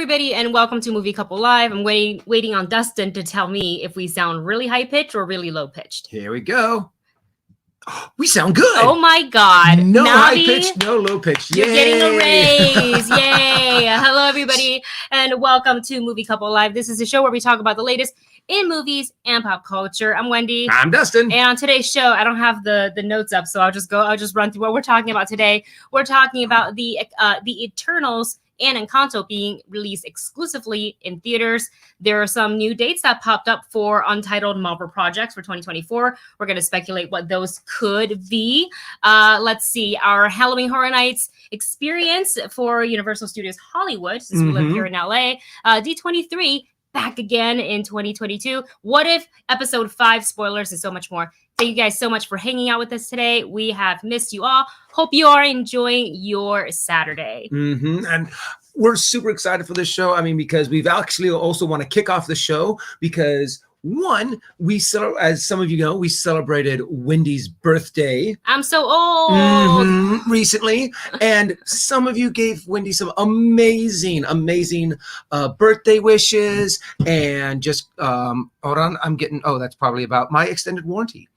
everybody, and welcome to Movie Couple Live. I'm waiting on Dustin to tell me if we sound really high-pitched or really low-pitched. Here we go. Oh, we sound good. Oh my God. No Navi, high-pitched, no low-pitched. You're getting a raise. Yay. Hello, everybody, and welcome to Movie Couple Live. This is a show where we talk about the latest in movies and pop culture. I'm Wendy. I'm Dustin. And on today's show, I don't have the notes up, so I'll just run through what we're talking about today. We're talking about the Eternals and Encanto being released exclusively in theaters. There are some new dates that popped up for untitled Marvel projects for 2024. We're going to speculate what those could be. Let's see, our Halloween Horror Nights experience for Universal Studios Hollywood, since we live here in LA. D23 back again in 2022. What If episode 5 spoilers and so much more. Thank you guys so much for hanging out with us today. We have missed you all. Hope you are enjoying your Saturday. And we're super excited for this show. I mean, because we've actually also want to kick off the show because one, as some of you know, we celebrated Wendy's birthday. I'm so old. Recently, and some of you gave Wendy some amazing birthday wishes, and just hold on, that's probably about my extended warranty.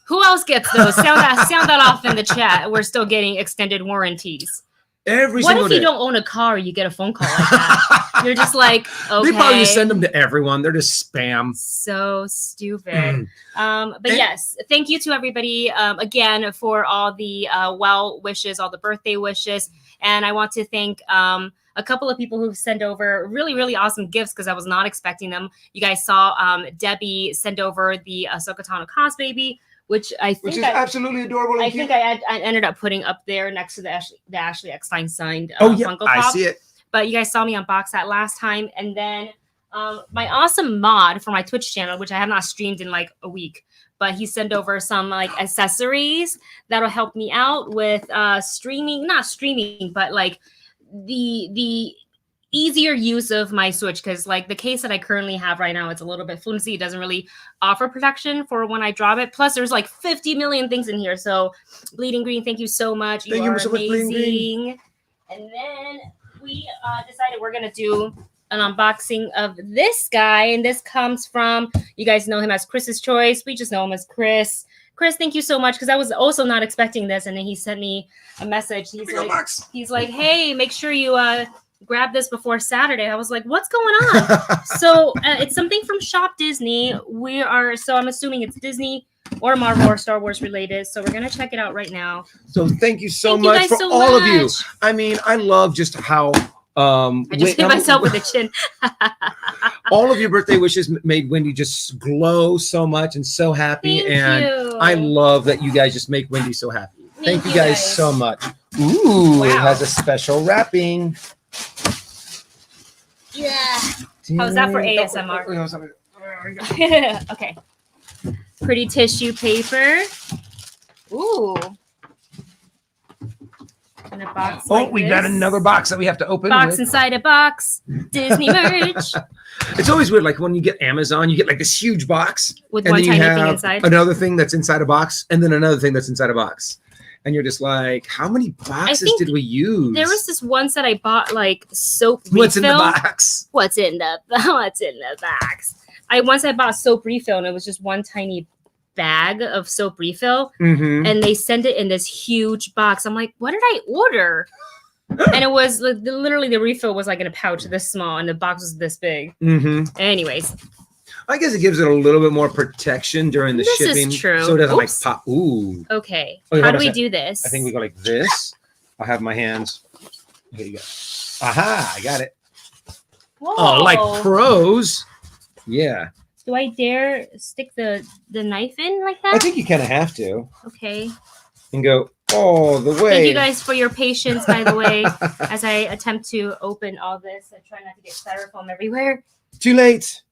Who else gets those? Sound that off in the chat. We're still getting extended warranties. What if you don't own a car, you get a phone call like that? You're just like, okay. They probably just send them to everyone. They're just spam. So stupid. Yes, thank you to everybody again for all the well wishes, all the birthday wishes. And I want to thank a couple of people who sent over really, really awesome gifts because I was not expecting them. You guys saw Debbie send over the Ahsoka Tano cos baby, which is absolutely adorable. I think I ended up putting up there next to the Ashley Eckstein signed Funko Pop. I see it. But you guys saw me unbox that last time. And then my awesome mod for my Twitch channel, which I have not streamed in like a week, but he sent over some like accessories that'll help me out with not streaming, but like the easier use of my Switch, because like the case that I currently have right now, it's a little bit flimsy. It doesn't really offer protection for when I drop it. Plus, there's like 50 million things in here. So, Bleeding Green, thank you so much. You are amazing. And then we decided we're gonna do an unboxing of this guy, and this comes from, you guys know him as Chris's Choice. We just know him as Chris. Chris, thank you so much, because I was also not expecting this, and then he sent me a message. He's like, hey, make sure you grab this before Saturday. I was like, what's going on? So it's something from Shop Disney. I'm assuming it's Disney or Marvel or Star Wars related. So we're going to check it out right now. So thank you so much for all of you. I mean, I love just how I just hit myself with the chin. all of your birthday wishes made Wendy just glow so much and so happy. Thank you. I love that you guys just make Wendy so happy. Thank you guys so much. Ooh, It has a special wrapping. Yeah. How's that for ASMR? Okay. Pretty tissue paper. Ooh. In a box. We got another box that we have to open. Box inside a box. Disney merch. It's always weird, like when you get Amazon, you get like this huge box with one tiny thing inside. Another thing that's inside a box, and then another thing that's inside a box. And you're just like, how many boxes did we use? There was this once that I bought like soap refill. What's in the box? What's in the box? I bought soap refill, and it was just one tiny bag of soap refill, and they sent it in this huge box. I'm like, what did I order? And it was like, literally the refill was like in a pouch this small, and the box was this big. Anyways. I guess it gives it a little bit more protection during the shipping. This is true. So it doesn't like pop. Ooh. Okay. How do we do this? I think we go like this. I'll have my hands. Here you go. Aha, I got it. Whoa. Oh, like pros. Yeah. Do I dare stick the knife in like that? I think you kind of have to. Okay. And go all the way. Thank you guys for your patience, by the way, as I attempt to open all this. I try not to get styrofoam everywhere. Too late.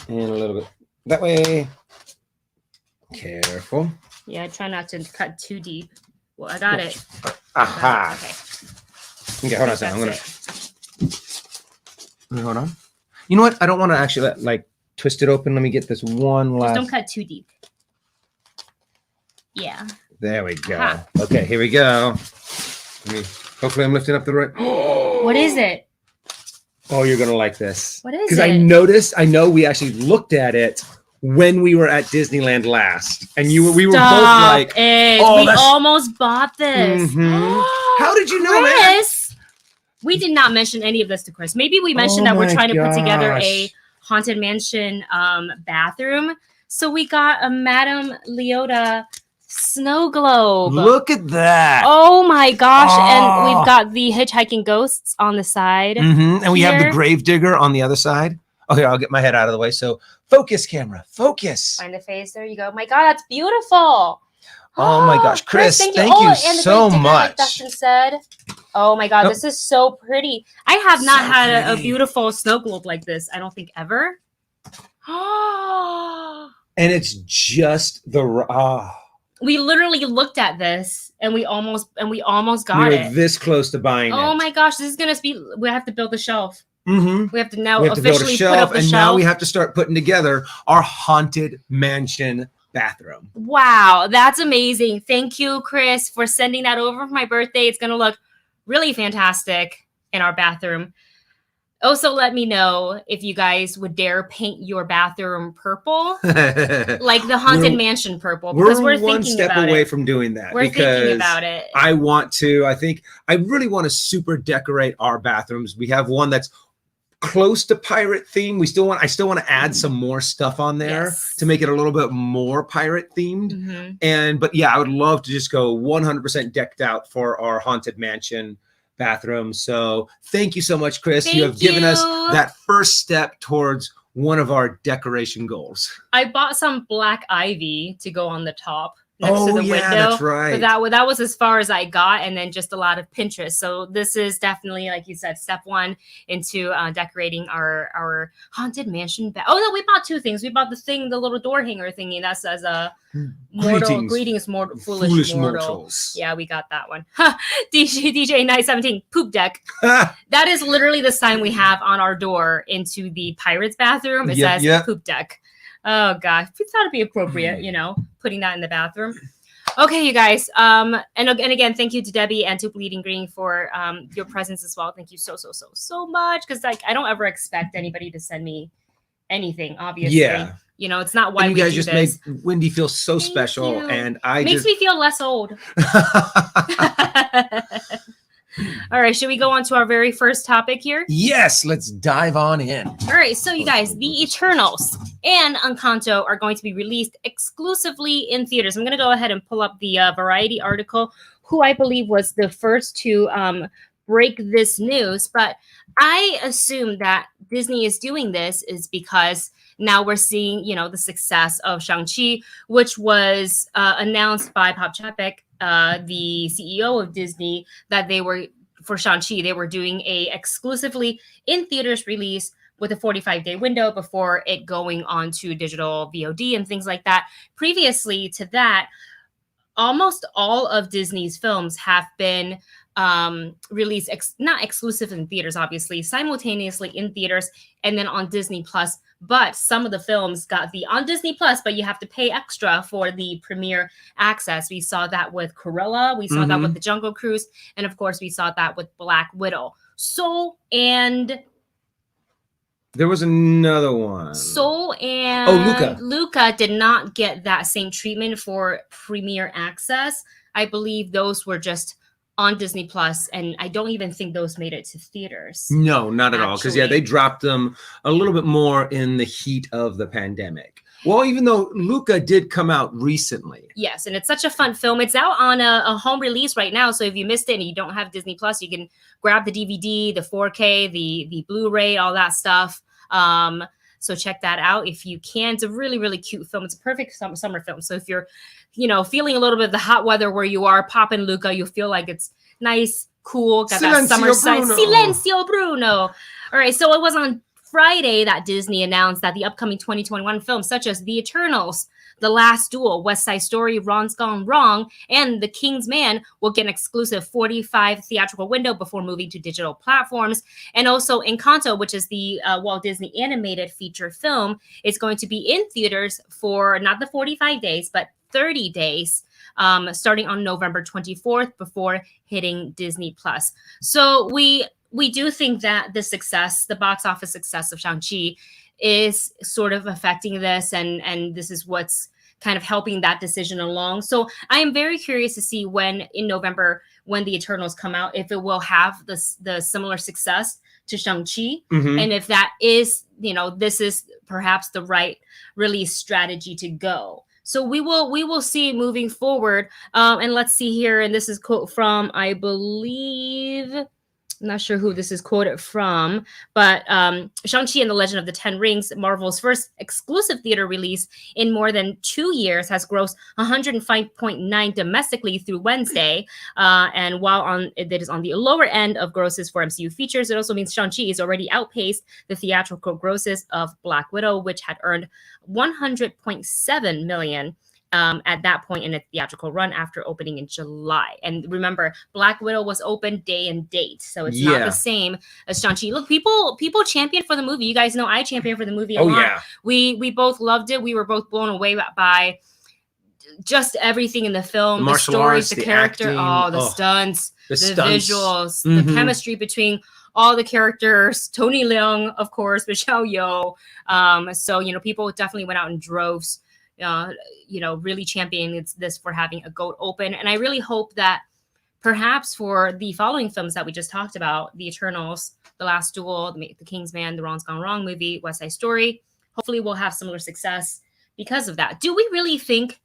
And a little bit that way. Careful. Yeah, I try not to cut too deep. Well, I got it. Aha. Okay, hold on a second. Hold on. You know what? I don't want to actually twist it open. Let me get this one last. Just don't cut too deep. Yeah. There we go. Aha. Okay, here we go. Let me Hopefully I'm lifting up the right. What is it? Oh, you're gonna like this. What is Because it? I know we actually looked at it when we were at Disneyland last, and we were both Stop like, it. "Oh, We that's." almost bought this. Mhm. How did you know, man? Chris, we did not mention any of this to Chris. Maybe we mentioned that we're my trying to put together a gosh. haunted mansion bathroom. So we got a Madame Leota snow globe. Look at that. Oh my gosh. And Oh. we've got the hitchhiking ghosts on the side. Mhm. And we have the Here. gravedigger on the other side. Okay, I'll get my head out of the way. So focus, camera, focus. Find the face. There you go. My God, that's beautiful. Oh my gosh, Chris, thank you and the so gravedigger, much. Like Dustin said. Oh my God, this is so pretty. I have not So had a pretty. beautiful snow globe like this. I don't think ever. And it's just the We literally looked at this and we almost got we were it. this close to buying it. Oh my gosh, this is gonna be. We have to build the shelf. Mm-hmm. We have to now We have to build a officially shelf, put up the and shelf. now we have to start putting together our haunted mansion bathroom. Wow, that's amazing. Thank you, Chris, for sending that over for my birthday. It's gonna look really fantastic in our bathroom. Also, let me know if you guys would dare paint your bathroom purple, like the haunted mansion purple, because we're one thinking step about away it. from doing that. We're because thinking about it. I really want to super decorate our bathrooms. We have one that's close to pirate theme. I still want to add some more stuff on there to make it a little bit more pirate themed. But yeah, I would love to just go 100% decked out for our haunted mansion bathroom. So thank you so much, Chris. You have given us that first step towards one of our decoration goals. I bought some black ivy to go on the top next to the window. That's right. But that was as far as I got, and then just a lot of Pinterest. So this is definitely, like you said, step one into decorating our haunted mansion. Oh no, we bought two things. We bought the little door hanger thingy that says greetings, foolish mortals. Yeah, we got that one. DJ 917 poop deck. That is literally the sign we have on our door into the pirates bathroom. It says poop deck. Oh gosh, we thought it'd be appropriate, putting that in the bathroom. Okay, you guys. And again, thank you to Debbie and to Bleeding Green for your presence as well. Thank you so much. Because I don't ever expect anybody to send me anything. Obviously, it's not why you guys just this. made Wendy feel so special, and makes me feel less old. All right, should we go on to our very first topic here? Yes, let's dive on in. All right, so you guys, The Eternals and Encanto are going to be released exclusively in theaters. I'm going to go ahead and pull up the Variety article, who I believe was the first to break this news. But I assume that Disney is doing this is because now we're seeing, the success of Shang-Chi, which was announced by Bob Chapek, the CEO of Disney, that for Shang-Chi, they were doing a exclusively in theaters release with a 45-day window before it going on to digital VOD and things like that. Previously to that, almost all of Disney's films have been released, not exclusive in theaters, obviously, simultaneously in theaters and then on Disney Plus. But some of the films got on Disney Plus, but you have to pay extra for the premiere access. We saw that with Cruella. We saw that with The Jungle Cruise. And of course, we saw that with Black Widow. And there was another one. Luca did not get that same treatment for premiere access. I believe those were just on Disney Plus, and I don't even think those made it to theaters. No, not at all. Because they dropped them a little bit more in the heat of the pandemic. Well, even though Luca did come out recently. Yes, and it's such a fun film. It's out on a home release right now, so if you missed it and you don't have Disney Plus, you can grab the DVD, the 4K, the Blu-ray, all that stuff. So check that out if you can. It's a really, really cute film. It's a perfect summer film. So if you're feeling a little bit of the hot weather where you are, pop in Luca, you'll feel like it's nice, cool, got that summer side. Silencio Bruno. All right, so it was on Friday that Disney announced that the upcoming 2021 films such as The Eternals, The Last Duel, West Side Story, Ron's Gone Wrong, and The King's Man will get an exclusive 45 theatrical window before moving to digital platforms. And also Encanto, which is the Walt Disney animated feature film, is going to be in theaters for not the 45 days, but 30 days, starting on November 24th before hitting Disney Plus. So we do think that the box office success of Shang-Chi is sort of affecting this, and this is what's kind of helping that decision along. So I am very curious to see when in November, when the Eternals come out, if it will have the similar success to Shang-Chi, and if that is, this is perhaps the right release strategy to go. So we will see moving forward. And let's see here, and this is quote from, I believe, I'm not sure who this is quoted from, but Shang-Chi and the Legend of the Ten Rings, Marvel's first exclusive theater release in more than 2 years, has grossed 105.9 domestically through Wednesday. And while it is on the lower end of grosses for MCU features, it also means Shang-Chi is already outpaced the theatrical grosses of Black Widow, which had earned 100.7 million at that point in a theatrical run after opening in July. And remember, Black Widow was open day and date, so it's not the same as Shang-Chi. Look, people champion for the movie. You guys know I champion for the movie a lot. Yeah. We both loved it. We were both blown away by just everything in the film, the stories, the character, acting, the stunts, the visuals, the chemistry between all the characters, Tony Leung, of course, Michelle Yeoh. So, people definitely went out in droves, really championing this for having a GOAT open. And I really hope that perhaps for the following films that we just talked about, The Eternals, The Last Duel, The Kingsman, The Wrong's Gone Wrong movie, West Side Story, hopefully we'll have similar success because of that. Do we really think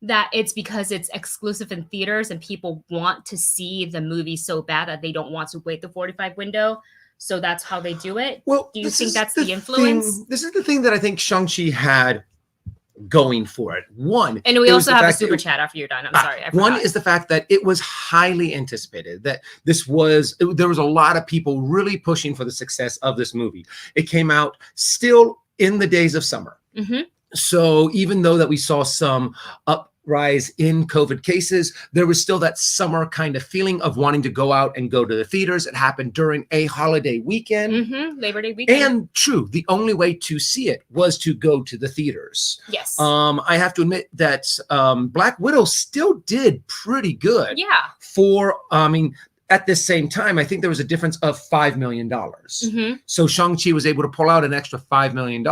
that it's because it's exclusive in theaters and people want to see the movie so bad that they don't want to wait the 45 window? So that's how they do it? Well, do you think that's the influence? This is the thing that I think Shang-Chi had going for it. One, and we also have a super chat after you're done. I'm sorry. One is the fact that it was highly anticipated, that there was a lot of people really pushing for the success of this movie. It came out still in the days of summer. So even though that we saw some uprise in COVID cases, there was still that summer kind of feeling of wanting to go out and go to the theaters. It happened during a holiday weekend. Labor Day weekend. And true, the only way to see it was to go to the theaters. Yes. I have to admit that Black Widow still did pretty good. Yeah. At the same time, I think there was a difference of $5 million. So Shang-Chi was able to pull out an extra $5 million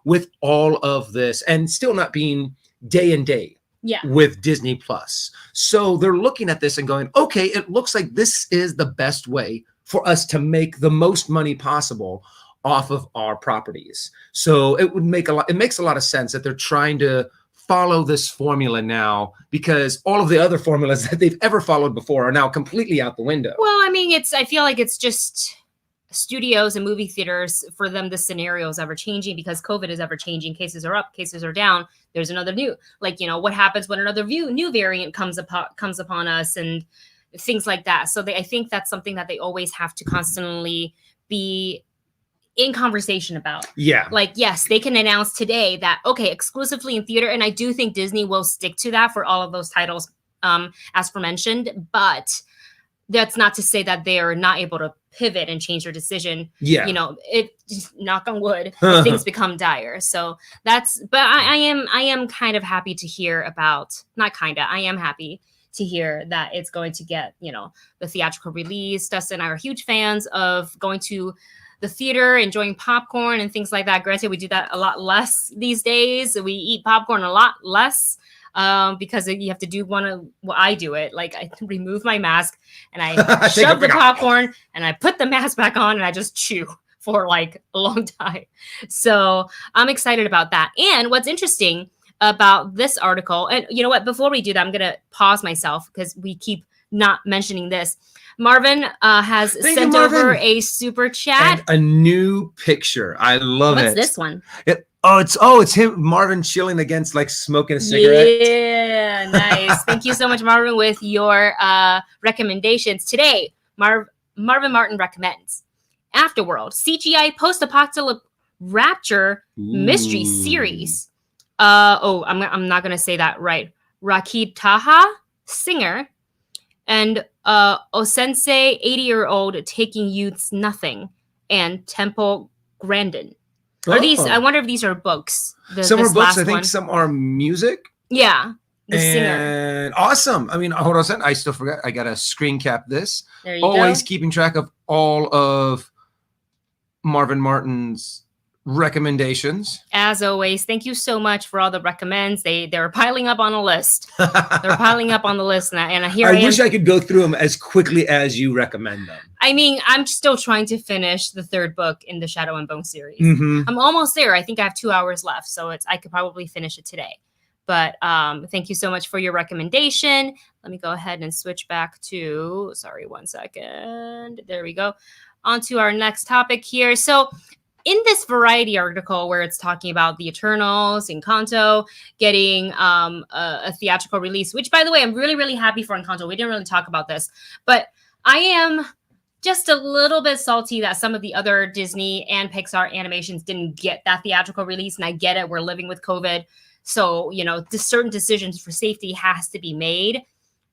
with all of this and still not being day and day with Disney Plus. So they're looking at this and going, okay, it looks like this is the best way for us to make the most money possible off of our properties. So it makes a lot of sense that they're trying to follow this formula now, because all of the other formulas that they've ever followed before are now completely out the window. Well, I feel like it's just studios and movie theaters, for them, the scenario is ever changing because COVID is ever changing. Cases are up, cases are down. There's another new, what happens when another new variant comes upon us and things like that. So I think that's something that they always have to constantly be in conversation about. Yeah. Yes, they can announce today that, okay, exclusively in theater. And I do think Disney will stick to that for all of those titles, as aforementioned. But that's not to say that they are not able to pivot and change their decision. Yeah. It just, knock on wood, if things become dire. So but I am kind of happy to hear about, I am happy to hear that it's going to get, the theatrical release. Dustin and I are huge fans of going to the theater, enjoying popcorn and things like that. Granted, we do that a lot less these days. We eat popcorn a lot less because you have to do I do it. I remove my mask and I shove the popcorn and I put the mask back on and I just chew for a long time. So I'm excited about that. And what's interesting about this article, and you know what, before we do that, I'm going to pause myself because we keep not mentioning this. Marvin has sent over a super chat. And a new picture. I love it. What's this one? It's him, Marvin, chilling against smoking a cigarette. Yeah, nice. Thank you so much, Marvin, with your recommendations. Today, Marvin Martin recommends Afterworld, CGI post-apocalyptic rapture mystery series. I'm not going to say that right. Rakib Taha, singer, and Osensei, 80-year-old, taking youth's nothing, and Temple Grandin. Are these? I wonder if these are books. Some are books. I think some are music. Yeah. The singer. And awesome. I mean, hold on a second. I still forgot. I got to screen cap this. There you Always go. keeping track of all of Marvin Martin's recommendations. As always, thank you so much for all the recommends. They're piling up on a list. They're piling up on the list, and here I am. wish I could go through them as quickly as you recommend them. I mean, I'm still trying to finish the third book in the Shadow and Bone series. Mm-hmm. I'm almost there. I think I have 2 hours left, so I could probably finish it today. But thank you so much for your recommendation. Let me go ahead and switch back to, sorry, 1 second. There we go. On to our next topic here. So in this Variety article where it's talking about the Eternals, Encanto, getting a theatrical release, which, by the way, I'm really, really happy for Encanto. We didn't really talk about this, but I am just a little bit salty that some of the other Disney and Pixar animations didn't get that theatrical release. And I get it. We're living with COVID. So, certain decisions for safety has to be made.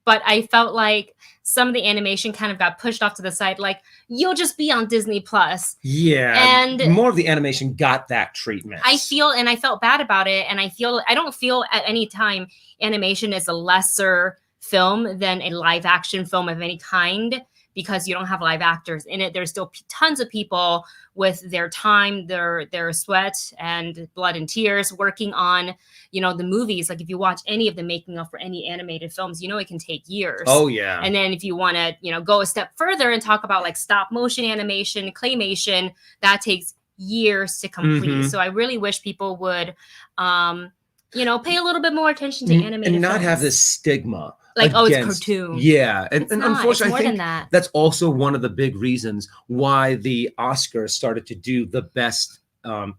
But I felt like some of the animation kind of got pushed off to the side. Like, you'll just be on Disney Plus. Yeah. And more of the animation got that treatment. I felt bad about it. And I don't feel at any time animation is a lesser film than a live action film of any kind, because you don't have live actors in it. There's still tons of people with their time, their sweat and blood and tears working on, the movies. Like if you watch any of the making of for any animated films, it can take years. Oh yeah. And then if you want to, go a step further and talk about like stop motion animation, claymation, that takes years to complete. Mm-hmm. So I really wish people would, pay a little bit more attention to animated and not films. have this stigma. Like, it's cartoon. Yeah. And unfortunately, more I think than that's also one of the big reasons why the Oscars started to do the best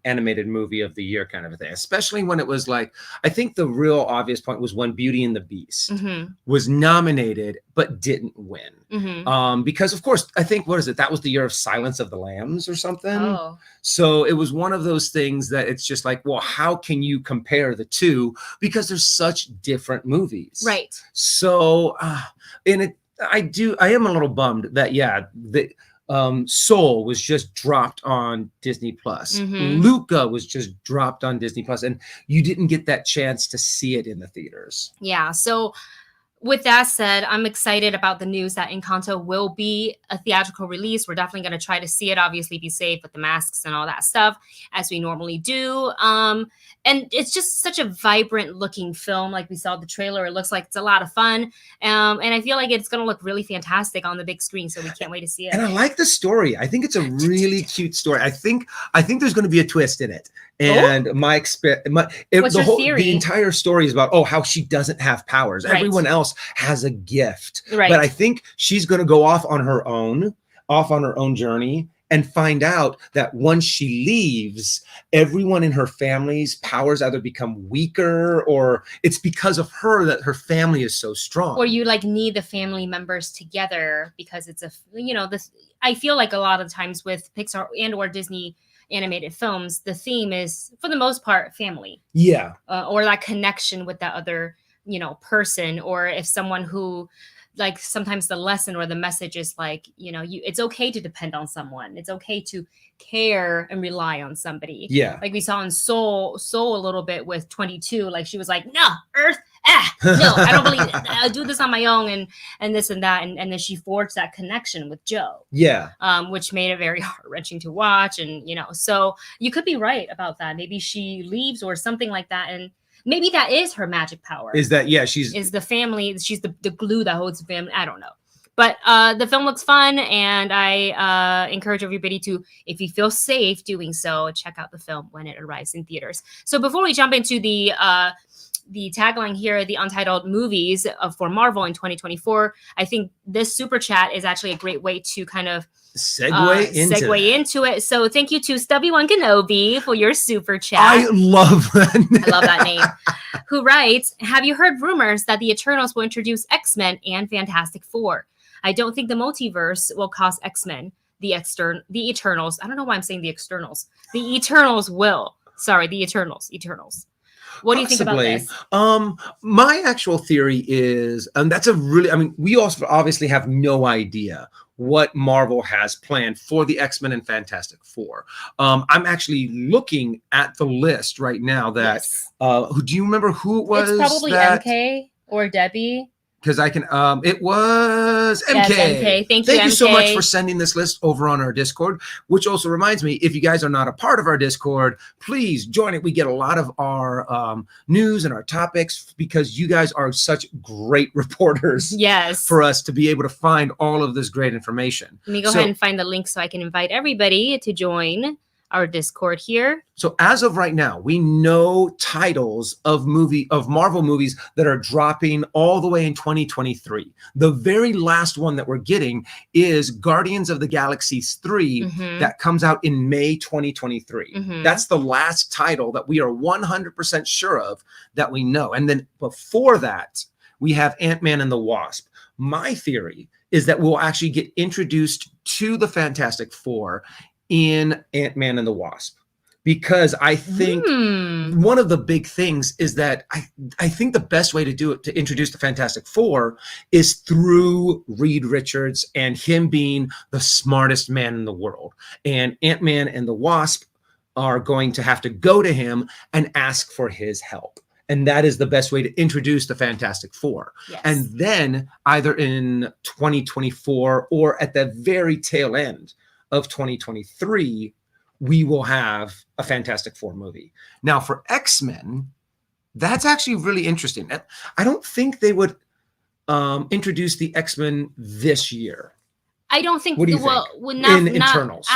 animated movie of the year kind of a thing, especially when it was like, I think the real obvious point was when Beauty and the Beast was nominated but didn't win. Because of course, I think, that was the year of Silence of the Lambs or something. Oh. So it was one of those things that it's just like, well, how can you compare the two? Because they're such different movies. Right. So, I am a little bummed that, Soul was just dropped on Disney Plus. Luca was just dropped on Disney Plus, and you didn't get that chance to see it in the theaters. Yeah. So with that said, I'm excited about the news that Encanto will be a theatrical release. We're definitely going to try to see it, obviously be safe with the masks and all that stuff as we normally do. And it's just such a vibrant looking film. Like we saw the trailer, it looks like it's a lot of fun. And I feel like it's going to look really fantastic on the big screen. So we can't wait to see it. And I like the story. I think it's a really cute story. I think there's going to be a twist in it. And What's your theory? The entire story is about, how she doesn't have powers. Right. Everyone else has a gift. Right. But I think she's going to go off on her own journey, and find out that once she leaves, everyone in her family's powers either become weaker, or it's because of her that her family is so strong. Or you need the family members together because it's I feel like a lot of times with Pixar and or Disney animated films, the theme is for the most part family. Yeah. Or that connection with that other, person, or if someone who sometimes the lesson or the message is it's okay to depend on someone. It's okay to care and rely on somebody. Yeah. Like we saw in Soul a little bit with 22. Like she was like, no, Earth, no, I don't believe it. I'll do this on my own and this and that. And then she forged that connection with Joe. Yeah. Which made it very heart-wrenching to watch. And, so you could be right about that. Maybe she leaves or something like that. And maybe that is her magic power. Is the family. She's the glue that holds the family. I don't know. But the film looks fun, and I encourage everybody to, if you feel safe doing so, check out the film when it arrives in theaters. So before we jump into the tagline here, the untitled movies for Marvel in 2024, I think this super chat is actually a great way to kind of segue into it. So thank you to Stubby One Kenobi for your super chat. I love that. I love that name. Who writes, have you heard rumors that the Eternals will introduce X-Men and Fantastic Four? I don't think the multiverse will cause X-Men. The Eternals. I don't know why I'm saying the externals. The Eternals will. Sorry, the Eternals. What do you think about Possibly. this? My actual theory is, and that's a really, I mean, we also obviously have no idea what Marvel has planned for the X-Men and Fantastic Four. I'm actually looking at the list right now that, Yes. who do you remember who it was? It's probably that, MK or Debbie. because I can, it was MK. Yes, MK. Thank you, you so much for MK. sending this list over on our Discord, which also reminds me, if you guys are not a part of our Discord, please join it. We get a lot of our news and our topics because you guys are such great reporters. Yes. For us to be able to find all of this great information. Let me go ahead and find the link so I can invite everybody to join our Discord here. So as of right now, we know titles of Marvel movies that are dropping all the way in 2023. The very last one that we're getting is Guardians of the Galaxy 3 that comes out in May 2023. That's the last title that we are 100% sure of that we know. And then before that, we have Ant-Man and the Wasp. My theory is that we'll actually get introduced to the Fantastic Four in Ant-Man and the Wasp, because I think one of the big things is that I think the best way to do it, to introduce the Fantastic Four, is through Reed Richards and him being the smartest man in the world. And Ant-Man and the Wasp are going to have to go to him and ask for his help. And that is the best way to introduce the Fantastic Four. Yes. And then either in 2024 or at the very tail end of 2023, we will have a Fantastic Four movie. Now for X-Men, that's actually really interesting. I don't think they would introduce the X-Men this year. I don't think. What do you think? In Eternals,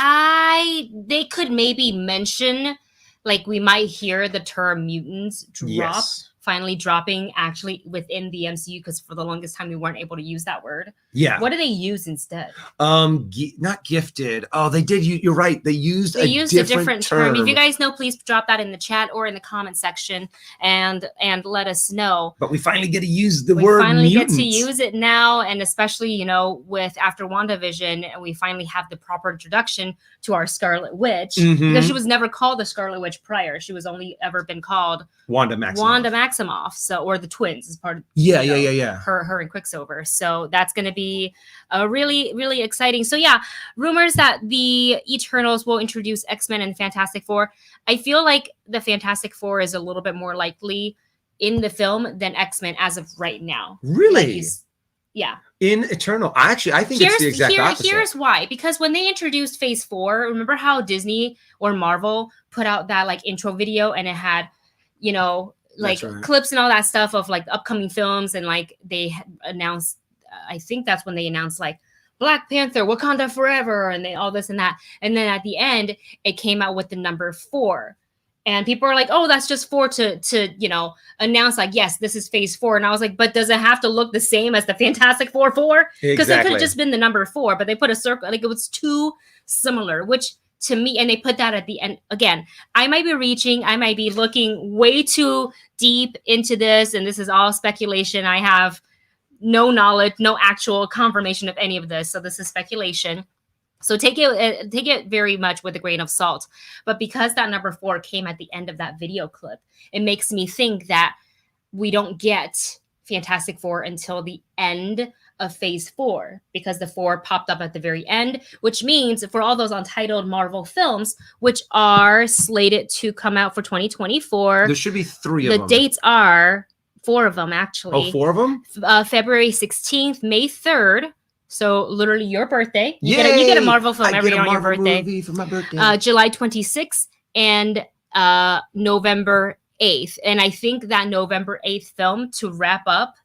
they could maybe mention, like, we might hear the term mutants drop, finally dropping actually within the MCU, because for the longest time we weren't able to use that word. Yeah. What do they use instead? Not gifted. Oh, they did. You're right. They used a different term. If you guys know, please drop that in the chat or in the comment section and let us know. But we finally get to use the word finally mutant. Get to use it now, and especially, you know, with after WandaVision, we finally have the proper introduction to our Scarlet Witch, because she was never called the Scarlet Witch prior. She was only ever been called Wanda Maximoff. So, or the twins as part of her and Quicksilver. So that's going to be really, really exciting. So yeah, rumors that the Eternals will introduce X-Men and Fantastic Four. I feel like the Fantastic Four is a little bit more likely in the film than X-Men as of right now. Really? Yeah. In Eternal, I think it's the exact opposite. Here's why. Because when they introduced Phase 4, remember how Disney or Marvel put out that like intro video, and it had, you know, like clips and all that stuff of like upcoming films, and like they announced, I think that's when they announced like Black Panther, Wakanda Forever, and they all this and that. And then at the end, it came out with the number 4. And people are like, oh, that's just 4 to you know, announce like, yes, this is Phase 4. And I was like, but does it have to look the same as the Fantastic Four 4? Because it could have just been the number 4, but they put a circle, like it was too similar, which to me, and they put that at the end. Again, I might be reaching, I might be looking way too deep into this, and this is all speculation. I have no knowledge, no actual confirmation of any of this. So this is speculation. So take it very much with a grain of salt. But because that number 4 came at the end of that video clip, it makes me think that we don't get Fantastic Four until the end of Phase 4, because the 4 popped up at the very end, which means for all those untitled Marvel films, which are slated to come out for 2024. There should be 3 of them. The dates are 4 of them, actually. Oh, 4 of them? February 16th, May 3rd. So literally your birthday. You get a Marvel film every year on your birthday. Movie for my birthday. July 26th and November 8th. And I think that November 8th film to wrap up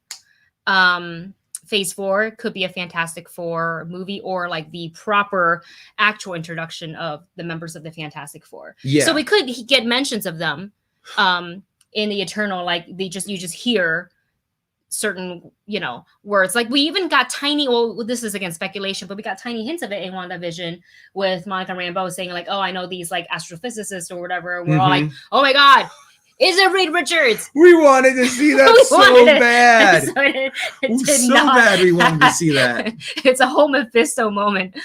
Phase 4 could be a Fantastic Four movie, or like the proper actual introduction of the members of the Fantastic Four. Yeah. So we could get mentions of them in the Eternal, like you just hear certain, you know, words. Like we even got tiny, well, this is again speculation, but we got tiny hints of it in WandaVision with Monica Rambeau saying like, oh, I know these like astrophysicists or whatever. We're all like, oh my God, is it Reed Richards? We wanted to see that so bad. So bad we wanted to see that. It's a whole Mephisto moment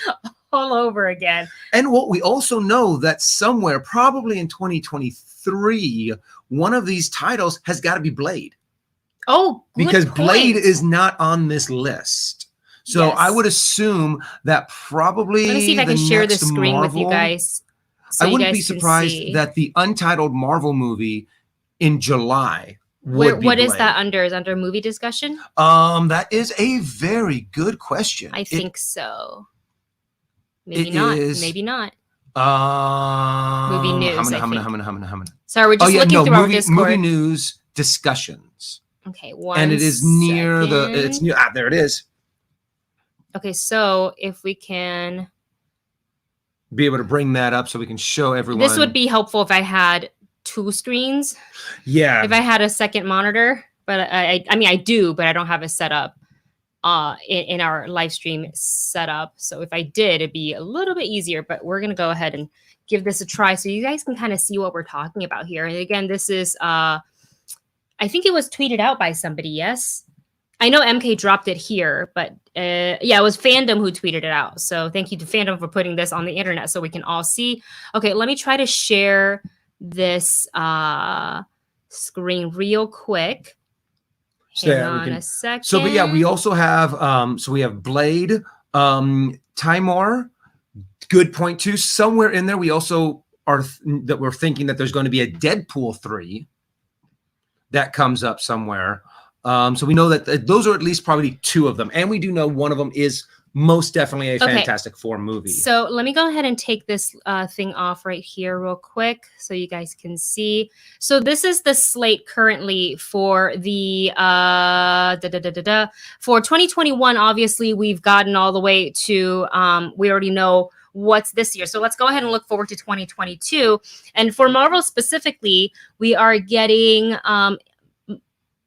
all over again. And what we also know that somewhere, probably in 2023, one of these titles has got to be Blade. Oh, good because point. Blade is not on this list. So Yes. I would assume that probably Let me see if I can share the screen with you guys. So I you wouldn't guys be can surprised see. that the untitled Marvel movie in July would be What is Blade. that under? Is under movie discussion? That is a very good question. I think so. Maybe it not. is- Maybe not. Movie news, I think. Hamana. Sorry, we're just looking through our Discord. Movie news discussions. Okay, one And it is near second. it's near there it is. Okay, so if we can, Be able to bring that up so we can show everyone. this would be helpful if I had 2 screens. Yeah. If I had a second monitor, but I mean I do, but I don't have it set up in our live stream setup. So if I did, it'd be a little bit easier, but we're gonna go ahead and give this a try so you guys can kind of see what we're talking about here. And again, this is I think it was tweeted out by somebody. Yes, I know MK dropped it here, but yeah, it was Fandom who tweeted it out. So thank you to Fandom for putting this on the internet so we can all see. Okay, let me try to share this screen real quick. Hang on a second. So, but yeah, we also have so we have Blade, Timor. Good point too. Somewhere in there, we also are that we're thinking that there's going to be a Deadpool 3 that comes up somewhere. So we know that those are at least probably 2 of them, and we do know one of them is most definitely a Fantastic Four movie. So let me go ahead and take this thing off right here real quick so you guys can see. So this is the slate currently for the for 2021. Obviously, we've gotten all the way to we already know what's this year. So let's go ahead and look forward to 2022. And for Marvel specifically, we are getting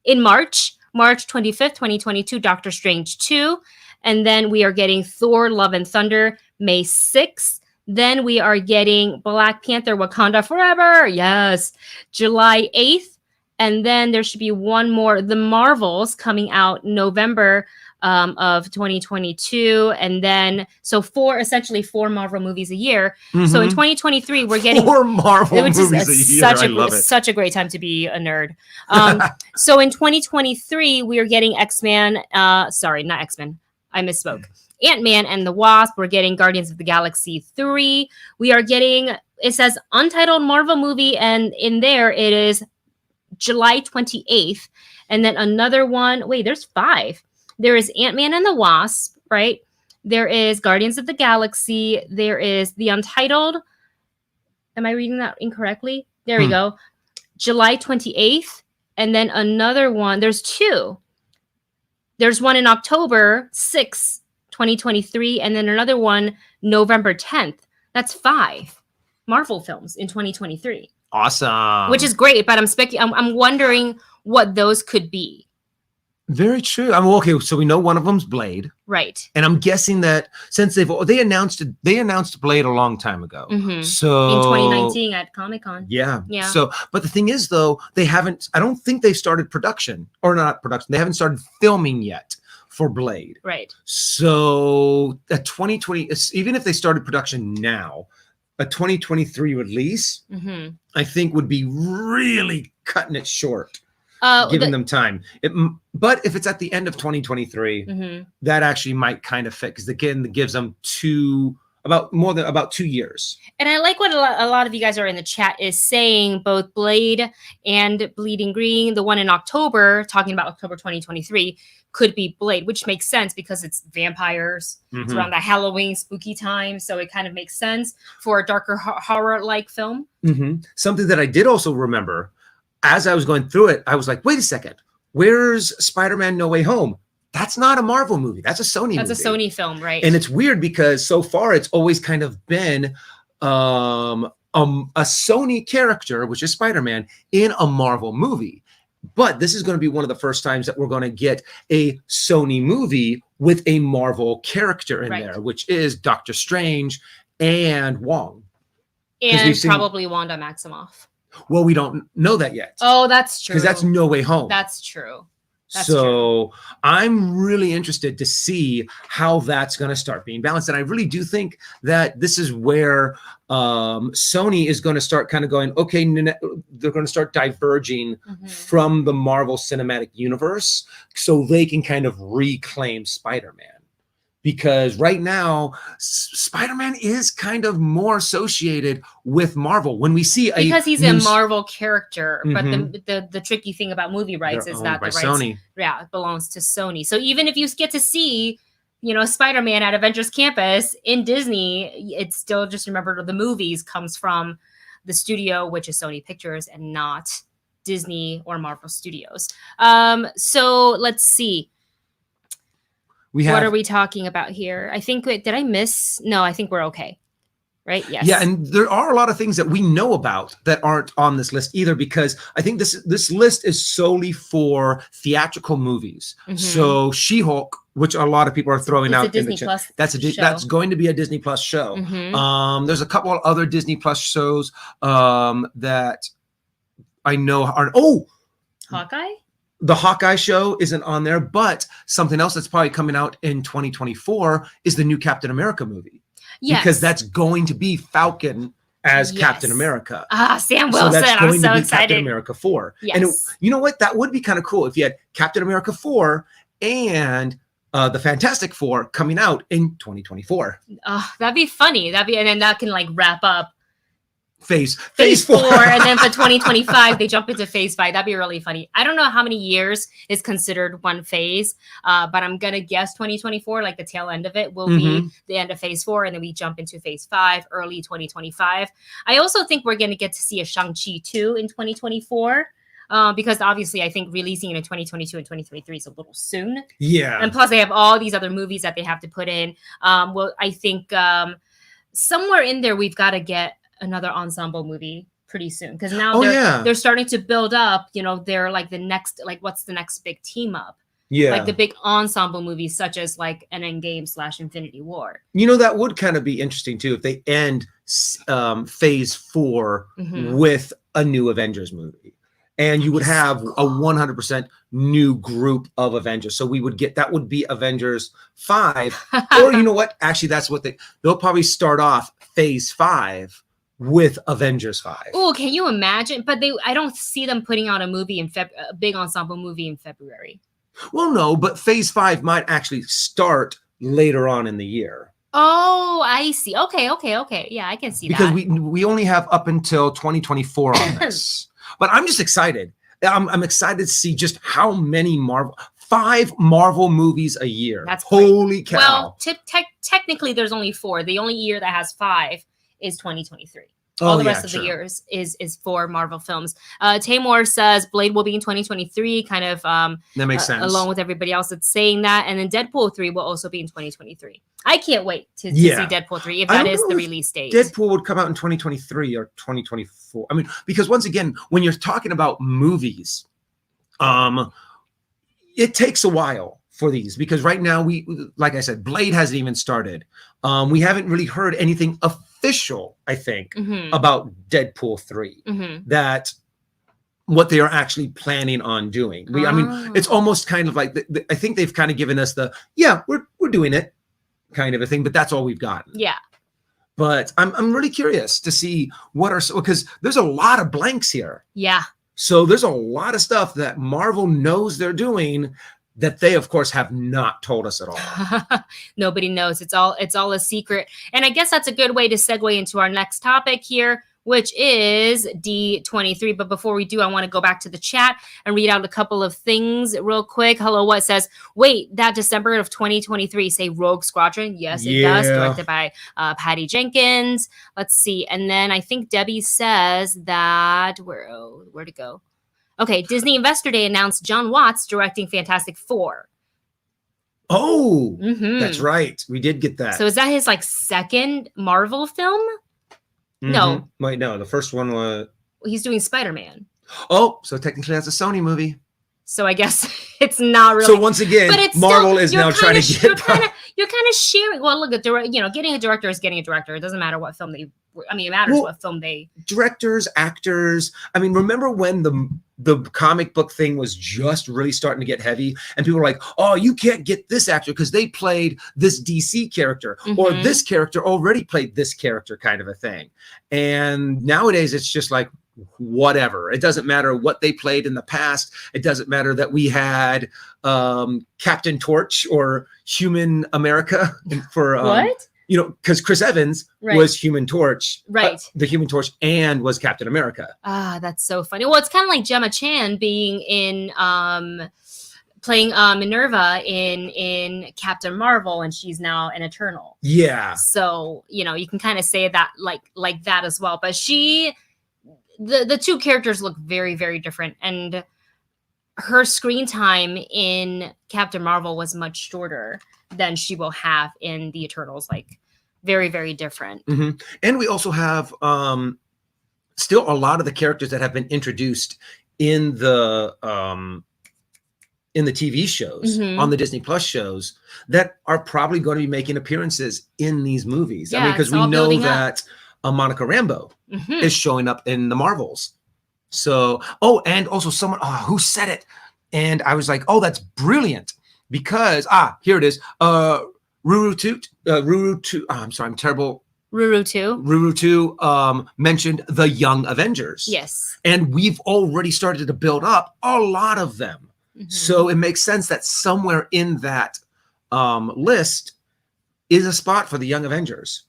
in March 25th, 2022, Doctor Strange 2. And then we are getting Thor, Love and Thunder, May 6th. Then we are getting Black Panther, Wakanda Forever. Yes. July 8th. And then there should be one more, The Marvels, coming out November of 2022. And then, so essentially four Marvel movies a year. Mm-hmm. So in 2023, we're getting 4 Marvel movies a year. I love it. Such a great time to be a nerd. So in 2023, we are getting X-Men. Sorry, not X-Men. I misspoke. Ant-Man and the Wasp. We're getting Guardians of the Galaxy 3. We are getting, it says untitled Marvel movie, and in there it is July 28th. And then another one, wait, there's 5. There is Ant-Man and the Wasp, right? There is Guardians of the Galaxy. There is the Untitled. Am I reading that incorrectly? There we go. July 28th. And then another one, there's 2. There's one in October 6th, 2023, and then another one November 10th. That's 5 Marvel films in 2023. Awesome. Which is great, but I'm wondering what those could be. Very true. I mean, okay, so we know one of them's Blade, right? And I'm guessing that since they announced Blade a long time ago, so in 2019 at Comic-Con. Yeah. So, but the thing is, though, they haven't. I don't think they've started production or not production. They haven't started filming yet for Blade, right? So, a 2020, even if they started production now, a 2023 release, I think would be really cutting it short. Giving them time. But if it's at the end of 2023, that actually might kind of fit, because again, it gives them about 2 years. And I like what a lot of you guys are in the chat is saying, both Blade and Bleeding Green, the one in October, talking about October 2023, could be Blade, which makes sense because it's vampires. It's around the Halloween spooky time, so it kind of makes sense for a darker horror-like film. Something that I did also remember, as I was going through it, I was like, wait a second, where's Spider-Man No Way Home? That's not a Marvel movie. That's a Sony movie. That's a Sony film, right? And it's weird because so far it's always kind of been a Sony character, which is Spider-Man, in a Marvel movie. But this is going to be one of the first times that we're going to get a Sony movie with a Marvel character in there, which is Doctor Strange and Wong. And probably Wanda Maximoff. Well, we don't know that yet. Oh, that's true. Because that's No Way Home. That's true. That's so I'm really interested to see how that's going to start being balanced. And I really do think that this is where Sony is going to start kind of going, okay, they're going to start diverging from the Marvel Cinematic Universe so they can kind of reclaim Spider-Man. Because right now, Spider-Man is kind of more associated with Marvel. When we see because he's a Marvel character, but the tricky thing about movie rights is that the rights, Sony. Yeah, it belongs to Sony. So even if you get to see, Spider-Man at Avengers Campus in Disney, it's still just remember the movies comes from the studio, which is Sony Pictures, and not Disney or Marvel Studios. So let's see. What are we talking about here? I think, did I miss? No, I think we're okay. Right? Yes. Yeah, and there are a lot of things that we know about that aren't on this list either, because I think this list is solely for theatrical movies. So She-Hulk, which a lot of people are throwing out, a Disney Plus that's going to be a Disney Plus show. There's a couple of other Disney Plus shows that I know are. Oh, Hawkeye. The Hawkeye show isn't on there, but something else that's probably coming out in 2024 is the new Captain America movie. Yes. Because that's going to be Falcon as Captain America. Sam Wilson. I'm so excited. Captain America 4. Yes. And you know what? That would be kind of cool if you had Captain America 4 and the Fantastic Four coming out in 2024. That'd be funny. And then that can wrap up Phase 4, and then for 2025 they jump into phase 5. That'd be really funny. I don't know how many years is considered one phase, but I'm gonna guess 2024, like the tail end of it, will be the end of phase 4, and then we jump into phase 5 early 2025. I also think we're gonna get to see a Shang-Chi 2 in 2024. Because obviously I think releasing it in 2022 and 2023 is a little soon. Yeah. And plus they have all these other movies that they have to put in. Well, I think somewhere in there we've got to get another ensemble movie pretty soon, because now they're starting to build up, they're like the next, what's the next big team up? Like the big ensemble movies such as an Endgame / Infinity War. That would kind of be interesting too if they end phase 4 with a new Avengers movie. And you would have a 100% new group of Avengers. So we would get, that would be Avengers 5. Or you know what? Actually, that's what they'll probably start off phase 5 with Avengers 5. Oh, can you imagine? But I don't see them putting out a movie a big ensemble movie in February. Well, no, but phase 5 might actually start later on in the year. Oh, I see. Okay. Yeah, I can see because that. Because we only have up until 2024 on this. But I'm just excited. I'm excited to see just how many 5 Marvel movies a year. That's holy cow. Well, technically there's only 4. The only year that has 5 is 2023. All the rest of the years is 4 Marvel films. Tamor says Blade will be in 2023, kind of that makes sense. Along with everybody else that's saying that. And then Deadpool 3 will also be in 2023. I can't wait to see Deadpool 3 if that is the release date. Deadpool would come out in 2023 or 2024. I mean, because once again, when you're talking about movies, it takes a while for these, because right now like I said, Blade hasn't even started. We haven't really heard anything official, I think, about Deadpool 3, that what they are actually planning on doing. I mean, it's almost kind of like I think they've kind of given us we're doing it kind of a thing, but that's all we've gotten. Yeah. But I'm really curious to see because there's a lot of blanks here. Yeah. So there's a lot of stuff that Marvel knows they're doing that they, of course, have not told us at all. Nobody knows. It's all a secret. And I guess that's a good way to segue into our next topic here, which is D23. But before we do, I want to go back to the chat and read out a couple of things real quick. Hello, what says, wait, that December of 2023, say Rogue Squadron? Yes, it does. Directed by Patty Jenkins. Let's see. And then I think Debbie says that, where'd it go? Okay, Disney Investor Day announced John Watts directing Fantastic Four. Oh, that's right. We did get that. So is that his second Marvel film? No. Wait, no. The first one was... He's doing Spider-Man. Oh, so technically that's a Sony movie. So I guess it's not really. So once again, but it's Marvel still, is you're now trying to you're get. kind of sharing. Well, look at getting a director is getting a director. It doesn't matter what film they. I mean, it matters what film they. Directors, actors. I mean, remember when the comic book thing was just really starting to get heavy, and people were like, "Oh, you can't get this actor because they played this DC character, or this character already played this character," kind of a thing. And nowadays, it's just like, whatever. It doesn't matter what they played in the past. It doesn't matter that we had Captain Torch or Human America for what? You know, because Chris Evans was Human Torch, the Human Torch, and was Captain America. Ah, that's so funny. Well, it's kind of like Gemma Chan being in playing Minerva in Captain Marvel, and she's now an Eternal. Yeah. So you can kind of say that like that as well. But the two characters look very, very different, and her screen time in Captain Marvel was much shorter than she will have in the Eternals. Like very, very different. And we also have still a lot of the characters that have been introduced in the TV shows, on the Disney Plus shows, that are probably going to be making appearances in these movies. Yeah, I mean, because we know that Monica Rambeau is showing up in the Marvels. So, and also someone who said it, and I was like, oh, that's brilliant, because here it is. I'm sorry, I'm terrible. Ruru 2 mentioned the Young Avengers. Yes. And we've already started to build up a lot of them. So it makes sense that somewhere in that list is a spot for the Young Avengers.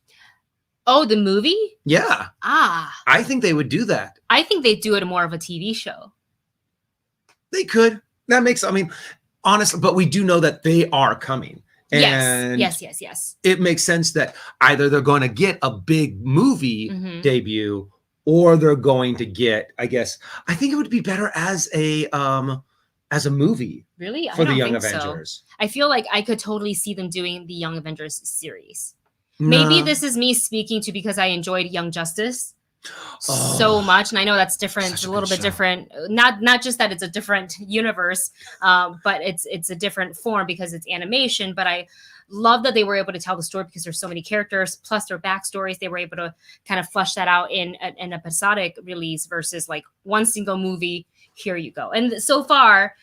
Oh, the movie? Yeah. I think they would do that. I think they'd do it more of a TV show. They could. That makes, I mean, honestly, but we do know that they are coming. And yes. It makes sense that either they're going to get a big movie debut, or they're going to get, I think it would be better as a movie. Really? For the Young Avengers. So. I feel like I could totally see them doing the Young Avengers series. Maybe this is me speaking to because I enjoyed Young Justice so much, and I know that's different. It's a little bit different. Not just that it's a different universe, but it's a different form because it's animation. But I love that they were able to tell the story because there's so many characters, plus their backstories. They were able to kind of flesh that out in an episodic release versus like one single movie. Here you go. And so far,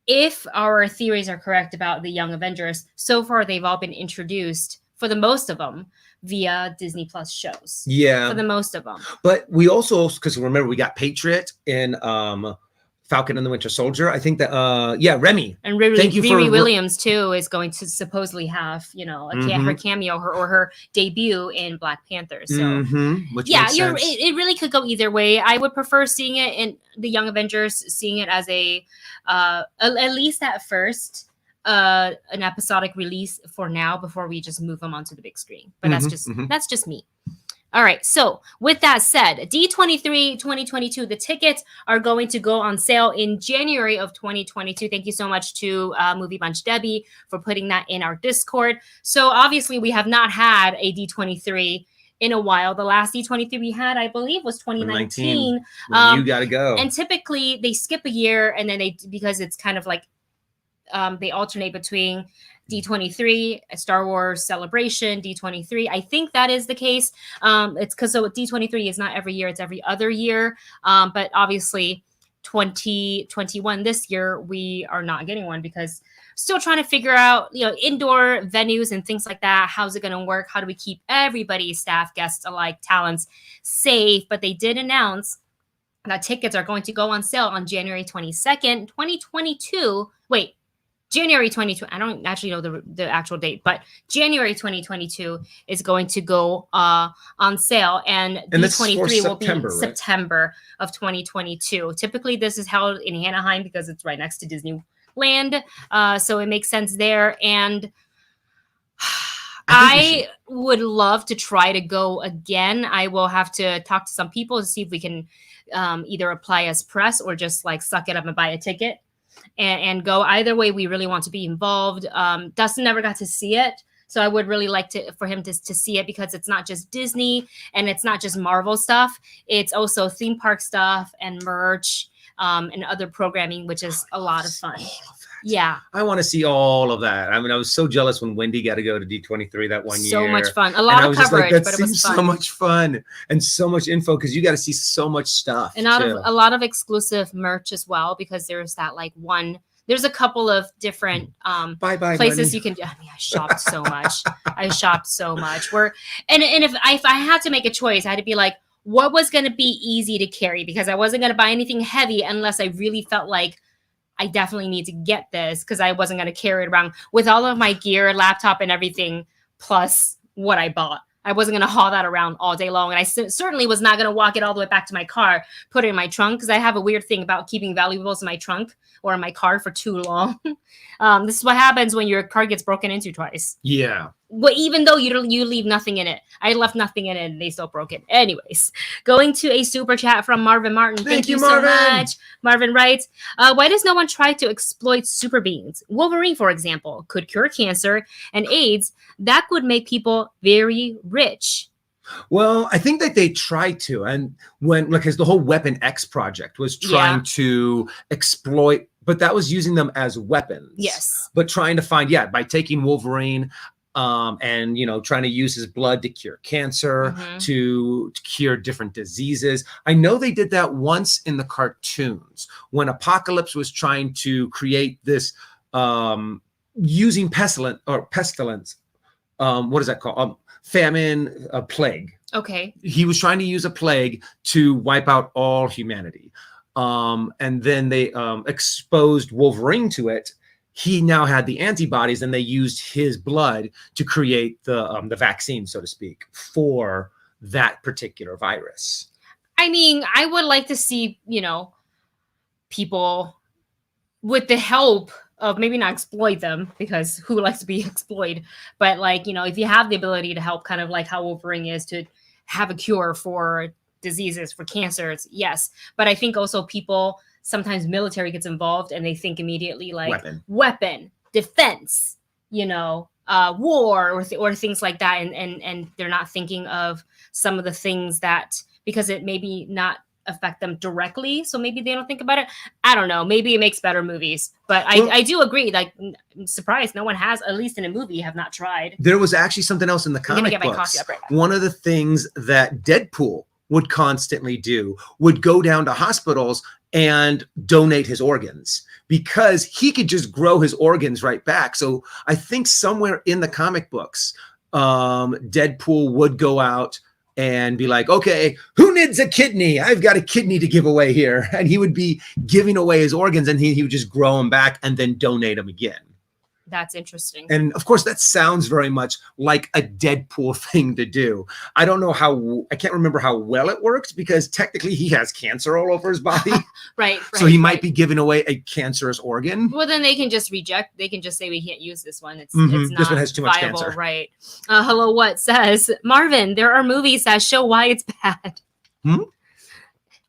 if our theories are correct about the Young Avengers, so far they've all been introduced, for the most of them, via Disney Plus shows. Yeah. For the most of them. But we also, because remember, we got Patriot in Falcon and the Winter Soldier. I think that, Remy. And Riri Williams, too, is going to supposedly have, her cameo or her debut in Black Panther. So, it really could go either way. I would prefer seeing it in the Young Avengers, seeing it as at least at first, an episodic release for now before we just move them onto the big screen. But that's just me. All right. So with that said, D23 2022, the tickets are going to go on sale in January of 2022. Thank you so much to Movie Bunch Debbie for putting that in our Discord. So obviously we have not had a D23 in a while. The last D23 we had, I believe, was 2019. You got to go. And typically they skip a year, and then because it's kind of like they alternate between D23, Star Wars Celebration, D23. I think that is the case. It's because D23 is not every year, it's every other year. But obviously 2021, this year, we are not getting one because still trying to figure out, indoor venues and things like that. How's it going to work? How do we keep everybody, staff, guests alike, talents safe? But they did announce that tickets are going to go on sale on January 22nd, 2022. Wait, January 2020. I don't actually know the actual date, but January 2022 is going to go on sale, and D23 will be September of 2022. Typically, this is held in Anaheim because it's right next to Disneyland, so it makes sense there. And I would love to try to go again. I will have to talk to some people to see if we can either apply as press or just like suck it up and buy a ticket. And go. Either way, we really want to be involved. Dustin never got to see it, so I would really like for him to see it because it's not just Disney and it's not just Marvel stuff. It's also theme park stuff and merch. and other programming, which is a lot of fun. All of that. Yeah. I want to see all of that. I mean, I was so jealous when Wendy got to go to D23 that one year. So much fun. A lot I of was just coverage, like, that but it seems was fun. so much fun and so much info because you got to see so much stuff. And a lot of exclusive merch as well, because there's that like one. There's a couple of different places you can do. I mean, I shopped so much. I shopped so much. And if I had to make a choice, I had to be like, what was going to be easy to carry, because I wasn't going to buy anything heavy unless I really felt like I definitely need to get this, because I wasn't going to carry it around with all of my gear, laptop and everything, plus what I bought. I wasn't going to haul that around all day long. And I certainly was not going to walk it all the way back to my car, put it in my trunk, because I have a weird thing about keeping valuables in my trunk or in my car for too long. This is what happens when your car gets broken into twice. Yeah. Well, even though you leave nothing in it. I left nothing in it and they still broke it. Anyways, going to a super chat from Marvin Martin. Thank you Marvin. so much. Marvin writes, why does no one try to exploit super beings? Wolverine, for example, could cure cancer and AIDS. That would make people very rich. Well, I think that they tried to. And because the whole Weapon X project was trying to exploit, but that was using them as weapons. Yes. But trying to find, by taking Wolverine, and trying to use his blood to cure cancer, to cure different diseases. I know they did that once in the cartoons when Apocalypse was trying to create this using pestilence. What is that called? Famine, a plague. Okay. He was trying to use a plague to wipe out all humanity. And then they exposed Wolverine to it. He now had the antibodies, and they used his blood to create the vaccine, so to speak, for that particular virus. I mean, I would like to see, people with the help of, maybe not exploit them, because who likes to be exploited, but if you have the ability to help, kind of like how Wolverine is, to have a cure for diseases, for cancers, yes. But I think also people, sometimes military gets involved and they think immediately like weapon, defense, war or things like that. And they're not thinking of some of the things that, because it maybe not affect them directly. So maybe they don't think about it. I don't know. Maybe it makes better movies, but I do agree. Like, I'm surprised no one has, at least in a movie, have not tried. There was actually something else in the comic get my books. coffee up right One of the things that Deadpool would constantly do would go down to hospitals and donate his organs, because he could just grow his organs right back. So I think somewhere in the comic books, Deadpool would go out and be like, okay, who needs a kidney? I've got a kidney to give away here. And he would be giving away his organs, and he would just grow them back and then donate them again. That's interesting. And of course, that sounds very much like a Deadpool thing to do. I don't know I can't remember how well it worked, because technically he has cancer all over his body. Right. So he might be giving away a cancerous organ. Well, then they can just reject. They can just say, we can't use this one. It's not this one has too much viable, cancer. Right. Hello, what says, Marvin, there are movies that show why it's bad.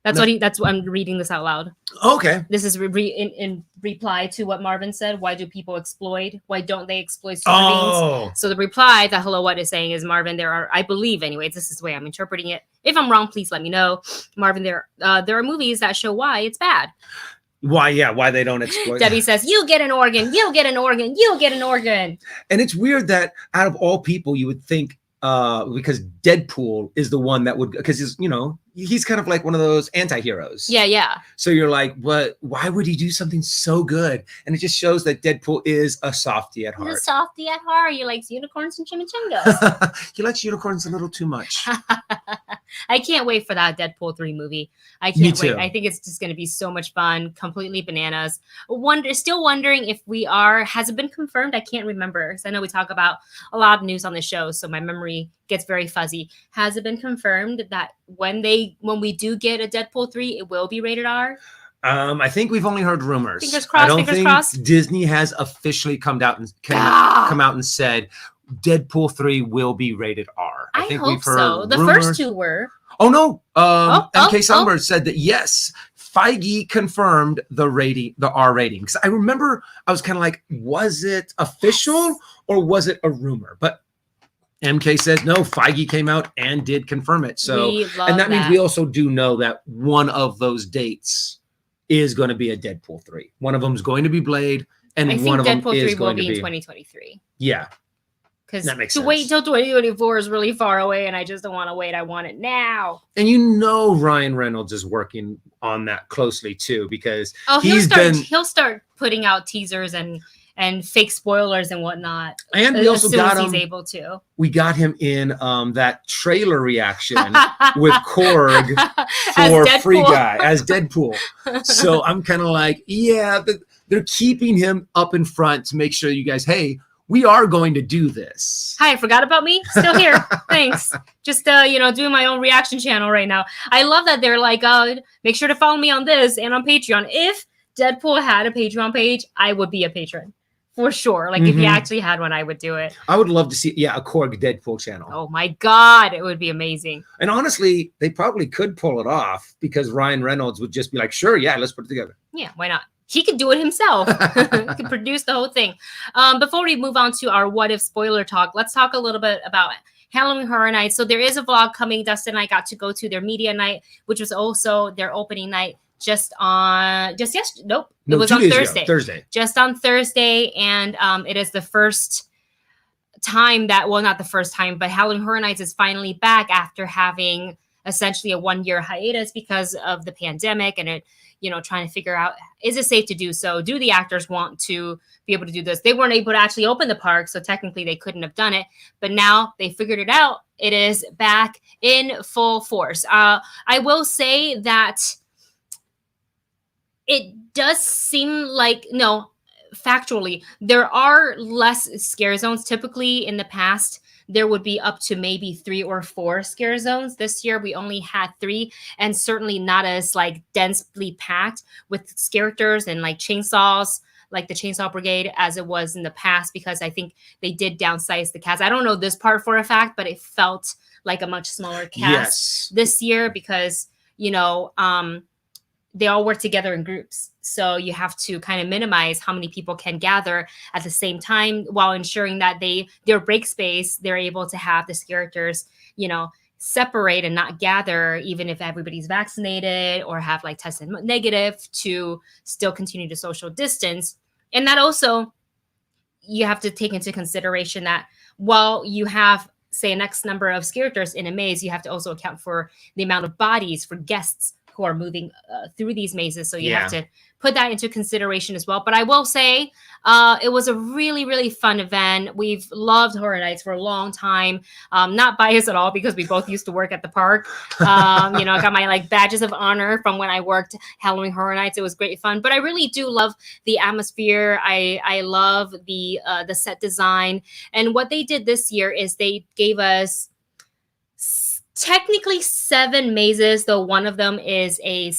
That's what I'm reading this out loud. Okay. This is in reply to what Marvin said. Why do people exploit? Why don't they exploit super beings? So the reply that Hello What is saying is, Marvin, there are, I believe anyways, this is the way I'm interpreting it. If I'm wrong, please let me know. Marvin, there are movies that show why it's bad. Why they don't exploit. Debbie says, you get an organ, you get an organ, you get an organ. And it's weird that out of all people, you would think, because Deadpool is the one that would, because he's kind of like one of those anti-heroes. Yeah. So you're like, why would he do something so good? And it just shows that Deadpool is a softie at heart. He's a softie at heart. He likes unicorns and chimichangas. He likes unicorns a little too much. I can't wait for that Deadpool 3 movie. I can't wait. I think it's just going to be so much fun. Completely bananas. Still wondering if has it been confirmed? I can't remember. Because I know we talk about a lot of news on the show, so my memory gets very fuzzy. Has it been confirmed that when we do get a Deadpool 3, it will be rated R? I think we've only heard rumors. Fingers crossed. I don't think Disney has officially come out and said Deadpool 3 will be rated R. I think hope we've heard so. The rumors. first two were. Oh no. MK Songbird said that yes, Feige confirmed the R rating. Because I remember I was kind of like, was it official or was it a rumor? But MK says no, Feige came out and did confirm it. So, and that means we also do know that one of those dates is going to be a Deadpool 3. One of them is going to be Blade, and I think one of them Deadpool is 3 will going to be in be 2023. Yeah, Because that makes to sense. wait till 2024 is really far away, and I just don't want to wait. I want it now. And you know Ryan Reynolds is working on that closely too, because he'll start putting out teasers and fake spoilers and whatnot. And we also got him. He's able to. We got him in that trailer reaction with Korg for Free Guy as Deadpool. So I'm kind of like, yeah, they're keeping him up in front to make sure you guys, hey, we are going to do this. Hi, forgot about me? Still here. Thanks. Just doing my own reaction channel right now. I love that they're like, make sure to follow me on this and on Patreon. If Deadpool had a Patreon page, I would be a patron. For sure. Like, if he actually had one, I would do it. I would love to see, a Korg Deadpool channel. Oh my God, it would be amazing. And honestly, they probably could pull it off because Ryan Reynolds would just be like, sure, yeah, let's put it together. Yeah, why not? He could do it himself. He could produce the whole thing. Before we move on to our what if spoiler talk, let's talk a little bit about Halloween Horror Nights. So there is a vlog coming. Dustin and I got to go to their media night, which was also their opening night it was on Thursday. Just on Thursday. And it is the first time not the first time, but Halloween Horror Nights is finally back after having essentially a 1-year hiatus because of the pandemic and it, trying to figure out, is it safe to do so? Do the actors want to be able to do this? They weren't able to actually open the park, so technically they couldn't have done it. But now they figured it out. It is back in full force. I will say that it does seem like, factually, there are less scare zones. Typically in the past, there would be up to maybe 3 or 4 scare zones. This year, we only had 3, and certainly not as like densely packed with characters and like chainsaws, like the Chainsaw Brigade, as it was in the past, because I think they did downsize the cast. I don't know this part for a fact, but it felt like a much smaller cast this year because, they all work together in groups. So you have to kind of minimize how many people can gather at the same time while ensuring that their break space, they're able to have these characters, separate and not gather, even if everybody's vaccinated or have like tested negative, to still continue to social distance. And that also, you have to take into consideration that while you have, say, an X number of characters in a maze, you have to also account for the amount of bodies for guests who are moving through these mazes. So you have to put that into consideration as well. But I will say it was a really, really fun event. We've loved Horror Nights for a long time. Not biased at all because we both used to work at the park. I got my like badges of honor from when I worked Halloween Horror Nights. It was great fun. But I really do love the atmosphere. I love the set design. And what they did this year is they gave us technically 7 mazes, though one of them is a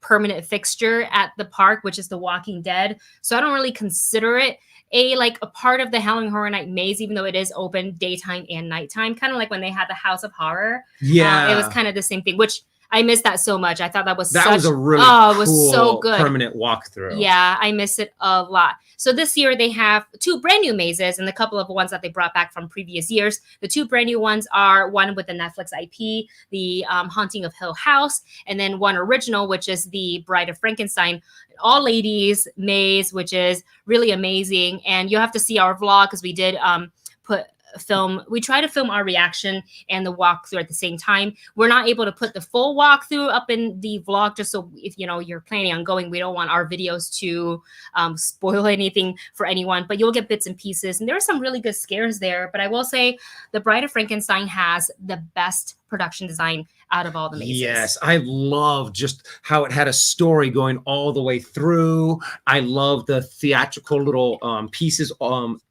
permanent fixture at the park, which is The Walking Dead. So I don't really consider it a part of the Halloween Horror Night maze, even though it is open daytime and nighttime, kind of like when they had the House of Horror. It was kind of the same thing, which I miss that so much. I thought that was a really it was so good. Permanent walkthrough. Yeah, I miss it a lot. So this year they have 2 brand new mazes and a couple of ones that they brought back from previous years. The 2 brand new ones are one with the Netflix IP, the Haunting of Hill House, and then one original, which is the Bride of Frankenstein, all ladies maze, which is really amazing. And you'll have to see our vlog because we did we try to film our reaction and the walkthrough at the same time. We're not able to put the full walkthrough up in the vlog, just so if you're planning on going, we don't want our videos to spoil anything for anyone, but you'll get bits and pieces. And there are some really good scares there. But I will say the Bride of Frankenstein has the best production design out of all the mazes. Yes, I love just how it had a story going all the way through. I love the theatrical little pieces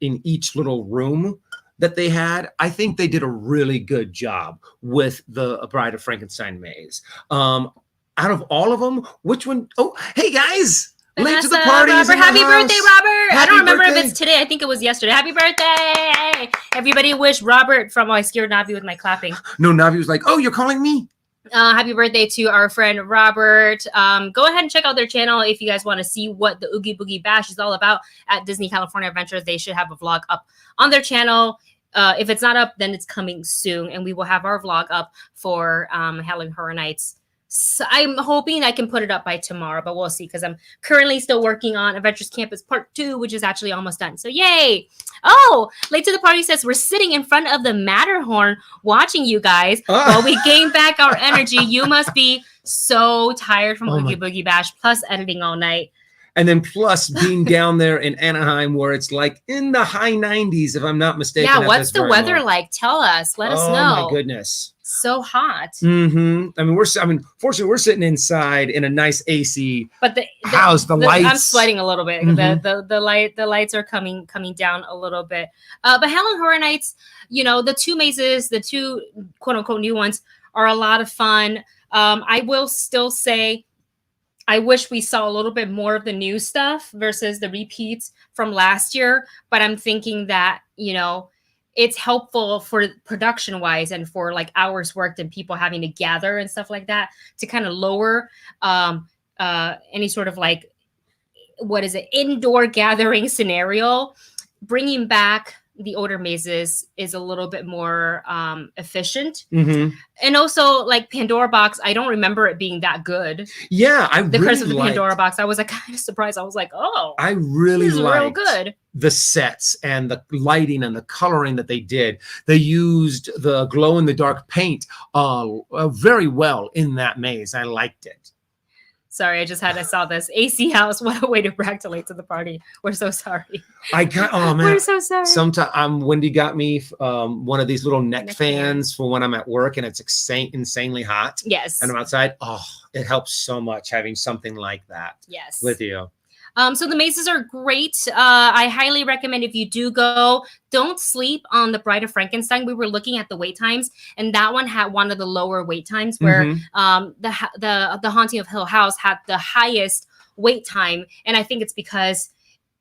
in each little room that they had. I think they did a really good job with the Bride of Frankenstein maze. Out of all of them, which one? Oh, hey guys! Late to the party. Robert, happy birthday, Robert! I don't remember birthday. if it's today. I think it was yesterday. Happy birthday! Everybody wish Robert from I scared Navi with my clapping. No, Navi was like, "Oh, you're calling me." Happy birthday to our friend Robert. Go ahead and check out their channel if you guys want to see what the Oogie Boogie Bash is all about at Disney California Adventures. They should have a vlog up on their channel. If it's not up, then it's coming soon, and we will have our vlog up for Halloween Horror Nights So I'm hoping I can put it up by tomorrow, but we'll see because I'm currently still working on Adventures Campus Part 2, which is actually almost done. So yay! Oh, Late to the Party says we're sitting in front of the Matterhorn watching you guys while we gain back our energy. You must be so tired from Oogie Boogie Bash plus editing all night. And then plus being down there in Anaheim where it's like in the high 90s, if I'm not mistaken. Yeah, what's the weather like? Tell us. Let us know. Oh my goodness. So hot. Mm-hmm. I mean, fortunately, we're sitting inside in a nice AC. But the lights. I'm sweating a little bit. Mm-hmm. The lights are coming down a little bit. But Halloween Horror Nights, you know, the two mazes, the two quote unquote new ones are a lot of fun. I will still say, I wish we saw a little bit more of the new stuff versus the repeats from last year. But I'm thinking that, you know, it's helpful for production wise and for like hours worked and people having to gather and stuff like that to kind of lower any sort of like, indoor gathering scenario. Bringing back the older mazes is a little bit more efficient. Mm-hmm. And also like Pandora Box, I don't remember it being that good. Yeah, the Curse of the Pandora Box. I was like kind of surprised. I was like, oh, I really liked real good. The sets and the lighting and the coloring that they did. They used the glow in the dark paint very well in that maze. I liked it. Sorry, I saw this. AC House, what a way to brag to Late to the Party. We're so sorry. Oh man. We're so sorry. Sometimes Wendy got me one of these little neck fans for when I'm at work and it's insanely hot. Yes. And I'm outside. Oh, it helps so much having something like that. Yes. With you. So the mazes are great. I highly recommend if you do go, don't sleep on the Bride of Frankenstein. We were looking at the wait times, and that one had one of the lower wait times where the Haunting of Hill House had the highest wait time. And I think it's because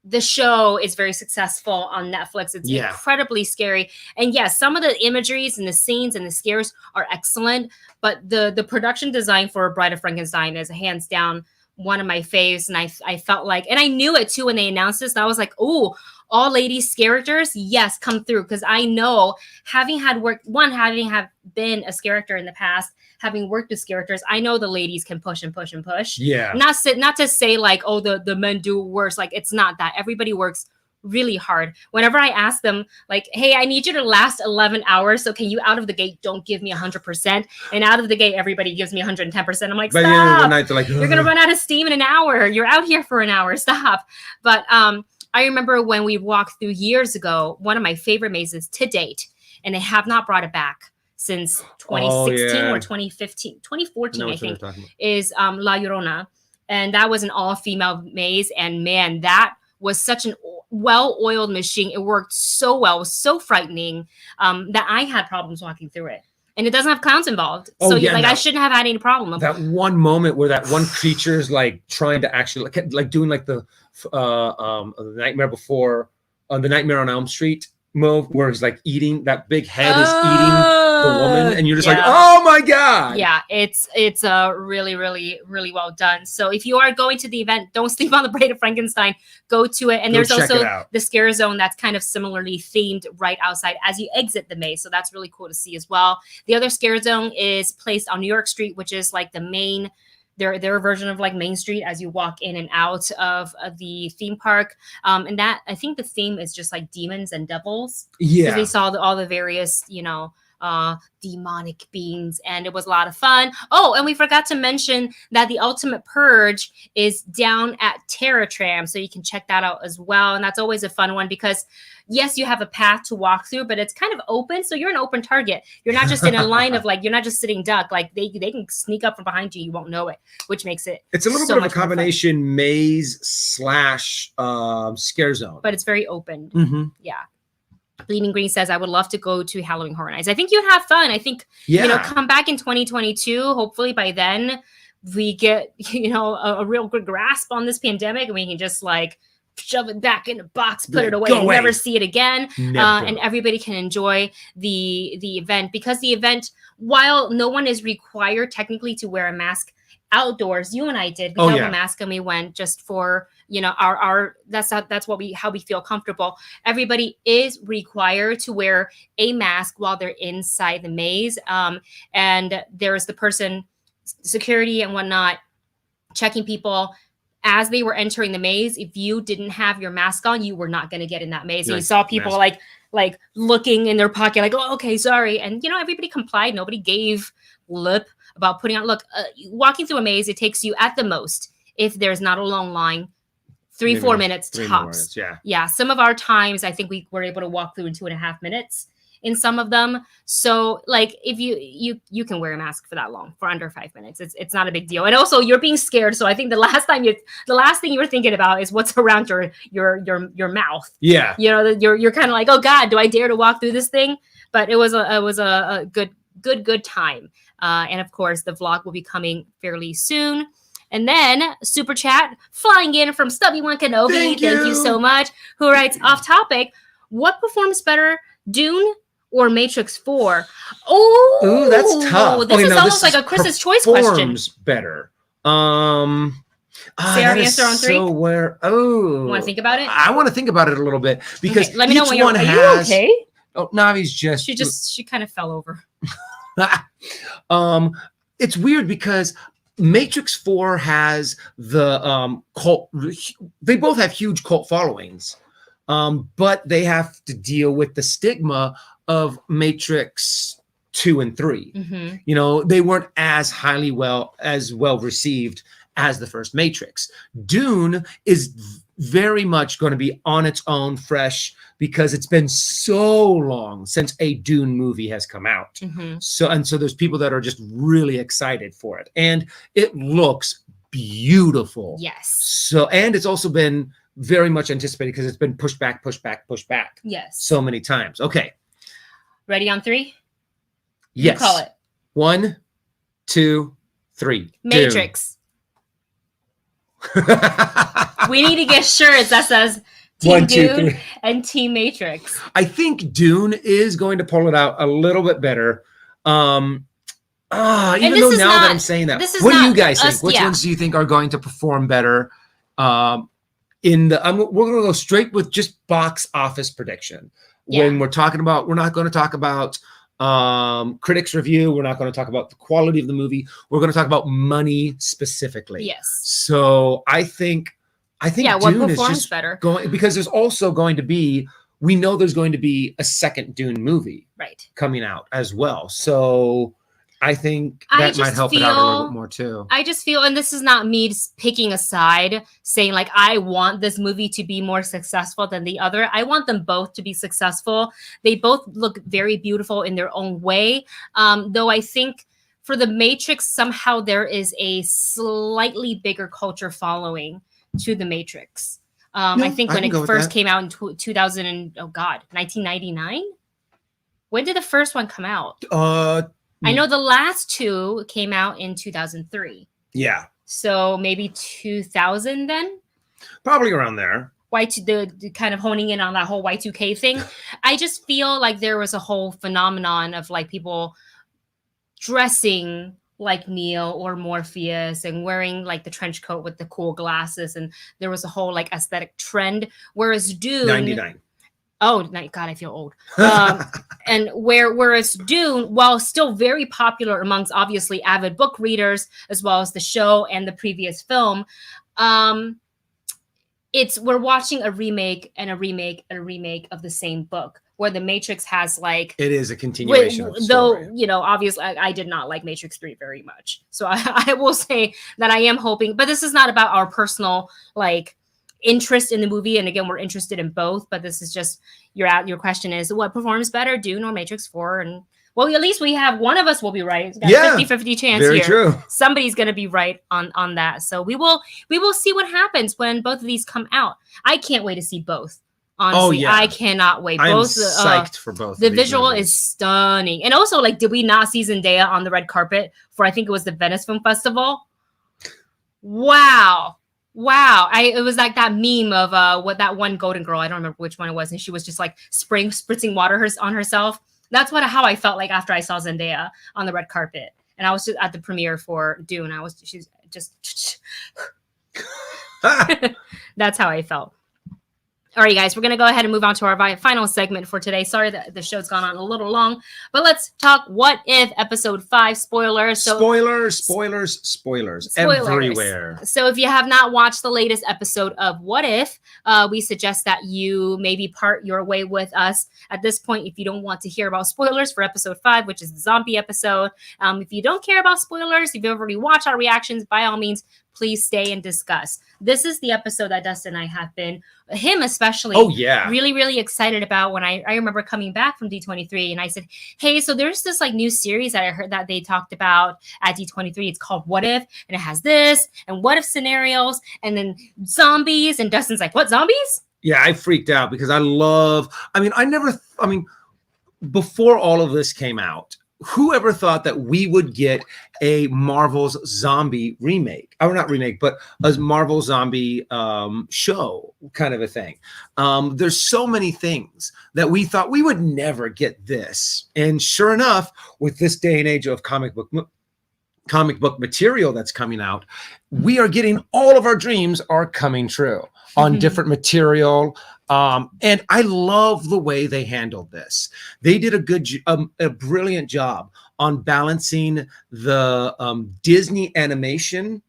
the show is very successful on Netflix. It's incredibly scary. And yes, some of the imageries and the scenes and the scares are excellent, but the production design for Bride of Frankenstein is hands down one of my faves. And I felt like, and I knew it too when they announced this, and I was like, oh, all ladies characters, yes, come through. Because I know having been a scare actor in the past, having worked with scare actors, I know the ladies can push and push and push. Yeah. Not to say like, oh, the men do worse. Like, it's not that. Everybody works really hard. Whenever I ask them like, hey, I need you to last 11 hours. So can you out of the gate, don't give me 100%. And out of the gate, everybody gives me 110%. I'm like, stop. You're going to run out of steam in an hour. You're out here for an hour. Stop. But I remember when we walked through years ago, one of my favorite mazes to date, and they have not brought it back since 2016 or 2015, 2014, I think, is La Llorona. And that was an all-female maze. And man, that was such an well-oiled machine. It worked so well. It was so frightening that I had problems walking through it. And it doesn't have clowns involved. I shouldn't have had any problem. That one moment where that one creature is like trying to actually like doing like the Nightmare Before, the Nightmare on Elm Street move where he's like eating, that big head is eating the woman, and you're just like, oh my god. Yeah, it's really, really, really well done. So if you are going to the event, don't sleep on the Bride of Frankenstein. Go to it. And there's also the scare zone that's kind of similarly themed right outside as you exit the maze. So that's really cool to see as well. The other scare zone is placed on New York Street, which is like the main, their version of like Main Street as you walk in and out of the theme park. And that, I think the theme is just like demons and devils. Yeah. Because we saw all the various, demonic beings, and it was a lot of fun. Oh, and we forgot to mention that the Ultimate Purge is down at Terra Tram, so you can check that out as well. And that's always a fun one because yes, you have a path to walk through, but it's kind of open, so you're an open target. You're not just in a line of like, you're not just sitting duck. Like they can sneak up from behind you, you won't know it, which makes it it's a little bit of a combination maze / scare zone, but it's very open. Mm-hmm. Yeah. Bleeding Green says, I would love to go to Halloween Horror Nights. I think you'd have fun. I think, come back in 2022. Hopefully by then we get, a real good grasp on this pandemic and we can just like shove it back in a box, put it away, and never see it again. And everybody can enjoy the event because the event, while no one is required technically to wear a mask outdoors, you and I did. We held a mask and we went just for, our that's how we feel comfortable. Everybody is required to wear a mask while they're inside the maze. And there's the person security and whatnot, checking people as they were entering the maze. If you didn't have your mask on, you were not going to get in that maze. And you saw people like looking in their pocket, like, oh, okay, sorry. And, everybody complied. Nobody gave lip about putting on. Look, walking through a maze, it takes you at the most, if there's not a long line, 3-4 minutes tops. Yeah. Some of our times, I think we were able to walk through in 2.5 minutes in some of them. So like, if you can wear a mask for that long, for under 5 minutes, it's not a big deal. And also you're being scared. So I think the last thing you were thinking about is what's around your mouth. Yeah. You're kind of like, oh God, do I dare to walk through this thing? But it was a good time. And of course the vlog will be coming fairly soon. And then super chat flying in from Stubby One Kenobi. Thank you so much. Who writes, off topic, what performs better, Dune or Matrix 4? Oh, that's tough. This is almost like a Chris's choice question. Performs better. Sarah, answer on 3. So where? Oh, want to think about it? I want to think about it a little bit because let me know when you're. Are you okay? Oh, Navi's just. She kind of fell over. It's weird because Matrix 4 has the cult. They both have huge cult followings. But they have to deal with the stigma of Matrix 2 and 3. Mm-hmm. They weren't as well received as the first Matrix. Dune is very much going to be on its own, fresh, because it's been so long since a Dune movie has come out. Mm-hmm. So there's people that are just really excited for it, and it looks beautiful. Yes. And it's also been very much anticipated because it's been pushed back. Yes. So many times. Okay. Ready on 3? Yes. You call it. 1, 2, 3. Matrix. We need to get shirts that says Team Dune and Team Matrix. I think Dune is going to pull it out a little bit better. Even though now that I'm saying that, what do you guys think? Which ones do you think are going to perform better? We're going to go straight with just box office prediction. Yeah. When we're not going to talk about critics review. We're not going to talk about the quality of the movie. We're going to talk about money specifically. Yes. So I think Dune is just better going, because there's also going to be, we know there's going to be a second Dune movie coming out as well. So I think that might help it out a little bit more too. I just feel, and this is not me picking a side, saying like, I want this movie to be more successful than the other. I want them both to be successful. They both look very beautiful in their own way. Though I think for the Matrix, somehow there is a slightly bigger culture following to the Matrix. I think when it first came out in 1999. When did the first one come out? I know the last 2 came out in 2003. Yeah. So maybe 2000 then? Probably around there. The kind of honing in on that whole Y2K thing. I just feel like there was a whole phenomenon of like people dressing like Neo or Morpheus and wearing like the trench coat with the cool glasses. And there was a whole like aesthetic trend. Whereas Dune... 99. Oh, God, I feel old. And whereas Dune, while still very popular amongst obviously avid book readers, as well as the show and the previous film, we're watching a remake and a remake and a remake of the same book, where the Matrix has like... It is a continuation of the story. Though, obviously, I did not like Matrix 3 very much. So I will say that I am hoping, but this is not about our personal, like, interest in the movie, and again, we're interested in both, but this is just your question is, what performs better, Dune or Matrix 4? And well, at least we have one of us will be right. It's got 50-50 chance very here. True. Somebody's going to be right on that. So we will see what happens when both of these come out. I can't wait to see both. Honestly, I cannot wait. I'm psyched for both. The visual is stunning. And also, like, did we not see Zendaya on the red carpet for, I think it was the Venice Film Festival? Wow. It was like that meme of what that one Golden Girl, I don't remember which one it was, and she was just like spritzing water on herself. That's how I felt like after I saw Zendaya on the red carpet, and I was just at the premiere for Dune. She's just that's how I felt. All right, guys, we're going to go ahead and move on to our final segment for today. Sorry that the show's gone on a little long, but let's talk What If Episode 5 spoilers. So, spoilers everywhere. So if you have not watched the latest episode of What If, we suggest that you maybe part your way with us at this point if you don't want to hear about spoilers for Episode 5, which is the zombie episode. If you don't care about spoilers, if you've already watched our reactions, by all means, please stay and discuss. This is the episode that Dustin and I have been, him especially, really, really excited about. When I remember coming back from D23 and I said, hey, so there's this like new series that I heard that they talked about at D23. It's called What If, and it has this and what if scenarios and then zombies. And Dustin's like, what, zombies? Yeah, I freaked out because before all of this came out, whoever thought that we would get a Marvel's zombie remake, or not remake, but a Marvel zombie show kind of a thing. There's so many things that we thought we would never get this. And sure enough, with this day and age of comic book material that's coming out, we are getting all of our dreams are coming true on different material. And I love the way they handled this. They did a brilliant job on balancing the Disney animation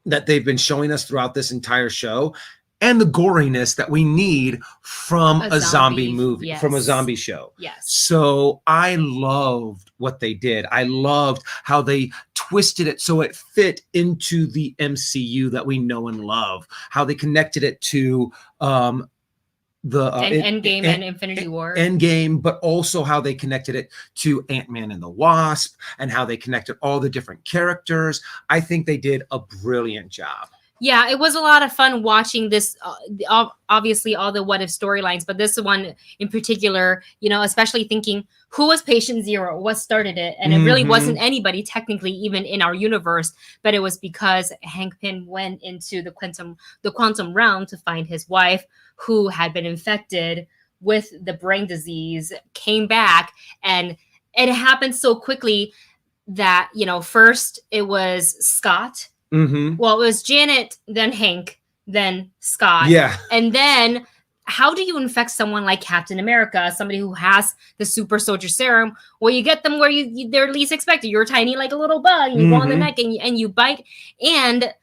that they've been showing us throughout this entire show and the goriness that we need from a zombie movie, from a zombie show. Yes. So I loved what they did. I loved how they twisted it so it fit into the MCU that we know and love, how they connected it to the Endgame and Infinity War. Endgame, but also how they connected it to Ant-Man and the Wasp and how they connected all the different characters. I think they did a brilliant job. Yeah, it was a lot of fun watching this, obviously all the what if storylines, but this one in particular, you know, especially thinking who was patient zero, what started it? And it really wasn't anybody technically even in our universe, but it was because Hank Pym went into the quantum realm to find his wife who had been infected with the brain disease, came back, and it happened so quickly that, you know, first it was Scott. Well, it was Janet, then Hank, then Scott. Yeah. And then how do you infect someone like Captain America, somebody who has the super soldier serum? Well, you get them where they're least expected. You're tiny like a little bug, and you go on the neck and you bite. And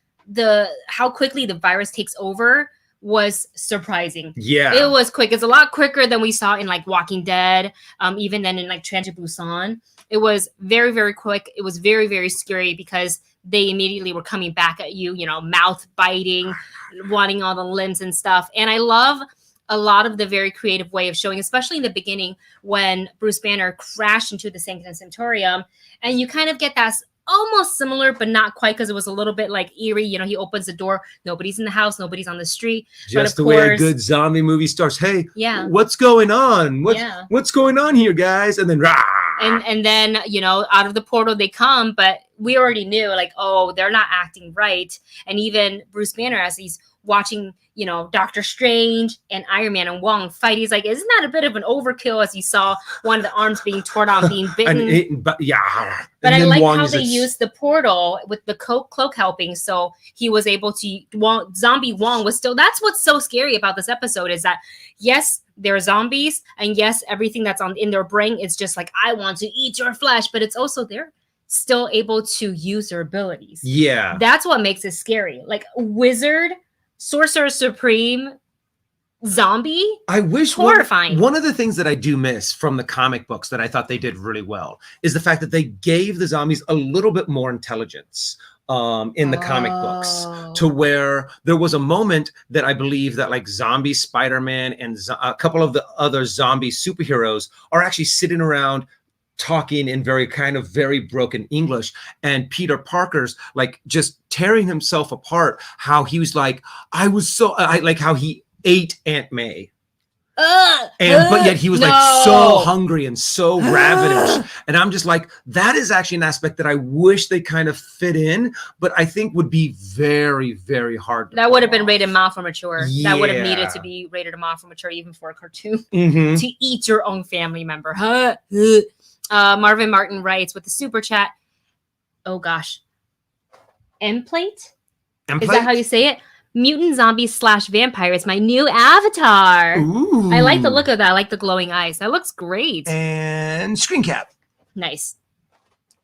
how quickly the virus takes over was surprising. Yeah. It was quick. It's a lot quicker than we saw in like Walking Dead, even then in like Train to Busan. It was very, very quick. It was very, very scary because they immediately were coming back at you, you know, mouth biting, wanting all the limbs and stuff. And I love a lot of the very creative way of showing, especially in the beginning when Bruce Banner crashed into the Sanctum Sanctorum. And you kind of get that almost similar, but not quite, because it was a little bit like eerie. You know, he opens the door, nobody's in the house, nobody's on the street. Just the way a good zombie movie starts. Hey, what's going on? What's going on here, guys? And then rah! And then, you know, out of the portal they come, but we already knew, like, oh, they're not acting right. And even Bruce Banner, as he's watching, you know, Doctor Strange and Iron Man and Wong fight, he's like, isn't that a bit of an overkill? As you saw one of the arms being torn off, being bitten. But I like how they used the portal with the cloak helping. So he was able to, zombie Wong was still, that's what's so scary about this episode, is that, yes, they're zombies, and yes, everything that's in their brain is just like, I want to eat your flesh, but it's also they're still able to use their abilities. Yeah. That's what makes it scary. Like wizard, sorcerer supreme, zombie. I wish horrifying. One of the things that I do miss from the comic books that I thought they did really well is the fact that they gave the zombies a little bit more intelligence in the comic books, to where there was a moment that I believe that like zombie Spider-Man and a couple of the other zombie superheroes are actually sitting around talking in very broken English, and Peter Parker's like just tearing himself apart, how he was like, I like how he ate Aunt May. But yet he was like so hungry and so ravenous. And I'm just like, that is actually an aspect that I wish they kind of fit in, but I think would be very, very hard. That would have been rated mild for mature. Yeah. That would have needed to be rated mild for mature, even for a cartoon. To eat your own family member. Marvin Martin writes with the super chat. Oh gosh. Emplate? Is that how you say it? Mutant zombies / vampire. It's my new avatar. Ooh. I like the look of that. I like the glowing eyes. That looks great. And screen cap. Nice.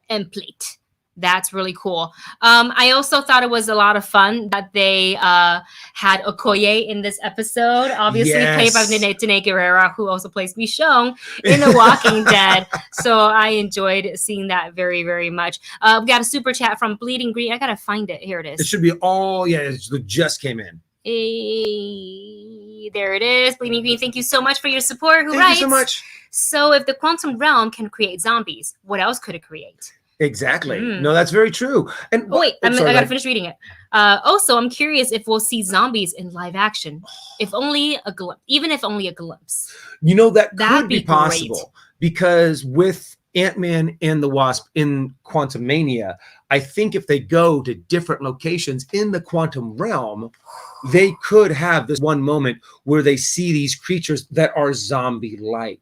And plate. That's really cool. I also thought it was a lot of fun that they had Okoye in this episode, obviously played by Danae Guerrera, who also plays Michonne in The Walking Dead. So I enjoyed seeing that very, very much. We got a super chat from Bleeding Green. I gotta find it. Here it is. It should be all, it just came in. There it is. Bleeding Green, thank you so much for your support. Who Thank writes? you so much. So if the quantum realm can create zombies, what else could it create? Exactly. No, that's very true. And wait, I gotta finish reading it. Also, I'm curious if we'll see zombies in live action, if only a glimpse, even if only a glimpse. That could be possible because with Ant-Man and the Wasp in Quantumania, I think if they go to different locations in the quantum realm, they could have this one moment where they see these creatures that are zombie-like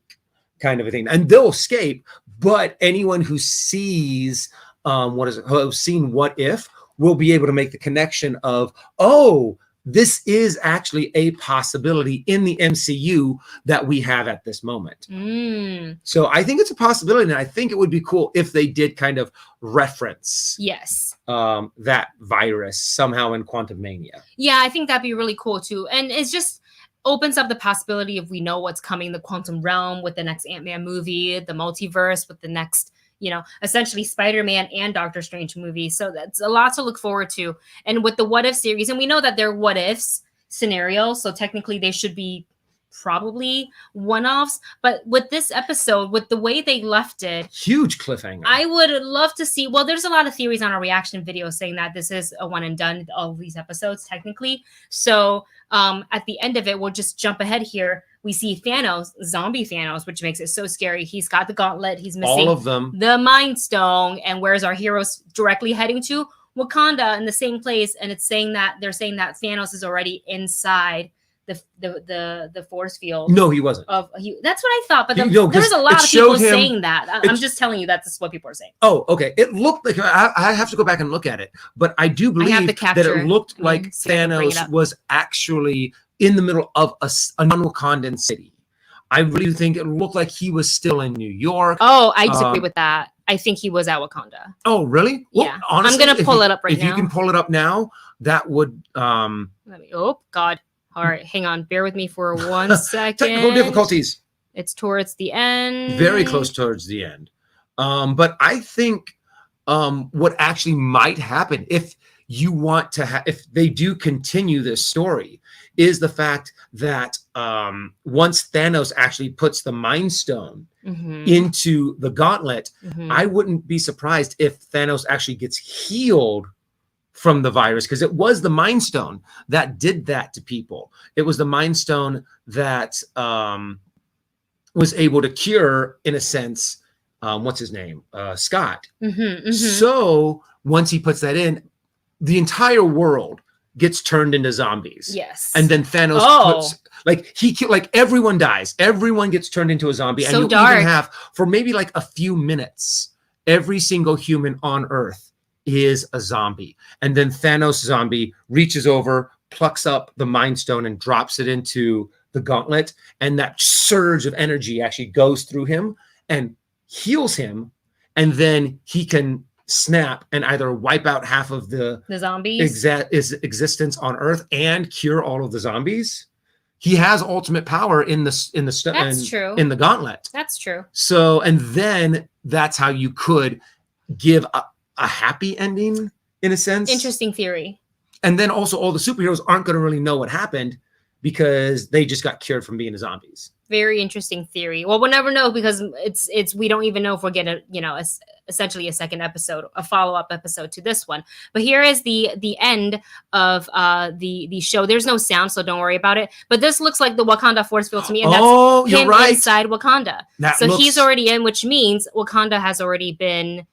kind of a thing, and they'll escape. But anyone who sees who's seen What If will be able to make the connection of, oh, this is actually a possibility in the MCU that we have at this moment. So I think it's a possibility, and I think it would be cool if they did kind of reference that virus somehow in Quantumania. Yeah, I think that'd be really cool too. And it's just opens up the possibility if we know what's coming, the quantum realm with the next Ant-Man movie, the multiverse with the next, essentially Spider-Man and Doctor Strange movie. So that's a lot to look forward to. And with the What If series, and we know that they're what ifs scenarios, so technically they should be probably one-offs. But with this episode, with the way they left it, huge cliffhanger. I would love to see, well, there's a lot of theories on our reaction video saying that this is a one and done, all of these episodes technically. So at the end of it, we'll just jump ahead here. We see Thanos, zombie Thanos, which makes it so scary. He's got the gauntlet. He's missing all of them, the Mind Stone. And where's our heroes directly heading to? Wakanda, in the same place. And it's saying that they're saying that Thanos is already inside the force field. No, he wasn't. That's what I thought, but there's a lot of people saying that. I'm just telling you that this is what people are saying. Oh, okay. It looked like I have to go back and look at it, but I do believe that it looked like Thanos was actually in the middle of a non-Wakandan city. I really think it looked like he was still in New York. Oh, I disagree with that. I think he was at Wakanda. Oh, really? Well, yeah. Honestly, I'm gonna pull it up right now. If you can pull it up now, that would. Oh God. All right, hang on. Bear with me for 1 second. Technical difficulties. It's towards the end. Very close towards the end. But I think what actually might happen if you want to if they do continue this story is the fact that once Thanos actually puts the Mind Stone into the gauntlet, I wouldn't be surprised if Thanos actually gets healed from the virus, because it was the Mind Stone that did that to people. It was the Mind Stone that was able to cure, in a sense, what's his name? Scott. So once he puts that in, the entire world gets turned into zombies. Yes. And then Thanos puts, everyone dies. Everyone gets turned into a zombie. So and you even have, for maybe like a few minutes, every single human on Earth is a zombie. And then Thanos zombie reaches over, plucks up the Mind Stone and drops it into the gauntlet. And that surge of energy actually goes through him and heals him. And then he can snap and either wipe out half of the zombies existence on Earth and cure all of the zombies. He has ultimate power in the gauntlet. That's true. So, and then that's how you could give a happy ending, in a sense. Interesting theory. And then also all the superheroes aren't going to really know what happened because they just got cured from being zombies. Very interesting theory. Well, we'll never know because it's we don't even know if we're getting essentially a second episode, a follow-up episode to this one. But here is the end of the show. There's no sound, so don't worry about it. But this looks like the Wakanda force field to me, and that's him inside Wakanda. He's already in, which means Wakanda has already been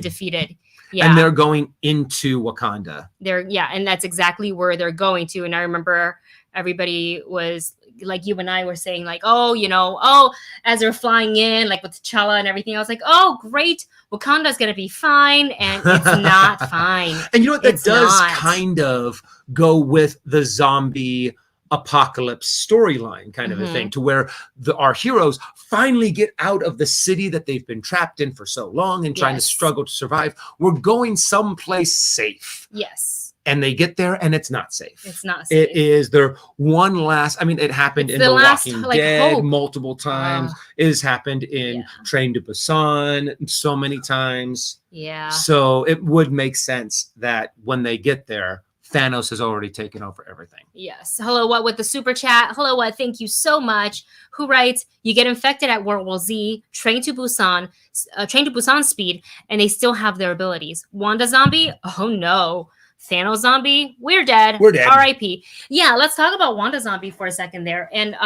defeated. Yeah. And they're going into Wakanda. And that's exactly where they're going to. And I remember everybody was like you and I were saying, like, oh, oh, as they're flying in, like with T'Challa and everything, I was like, oh, great, Wakanda's gonna be fine, and it's not fine. And you know what? That It's does not. kind of go with the zombie apocalypse storyline kind of a thing, to where our heroes finally get out of the city that they've been trapped in for so long and trying to struggle to survive. We're going someplace safe. Yes. And they get there and it's not safe. It's not safe. It is their one last, I mean, it happened in The Walking Dead hope. multiple times. It has happened in Train to Busan so many times. Yeah. So it would make sense that when they get there, Thanos has already taken over everything. Yes. Hello, what with the super chat? Hello, what? Thank you so much. Who writes, you get infected at World War Z, train to Busan speed, and they still have their abilities. Wanda zombie? Oh no. Thanos zombie? We're dead. We're dead. R.I.P. Yeah, let's talk about Wanda zombie for a second there. And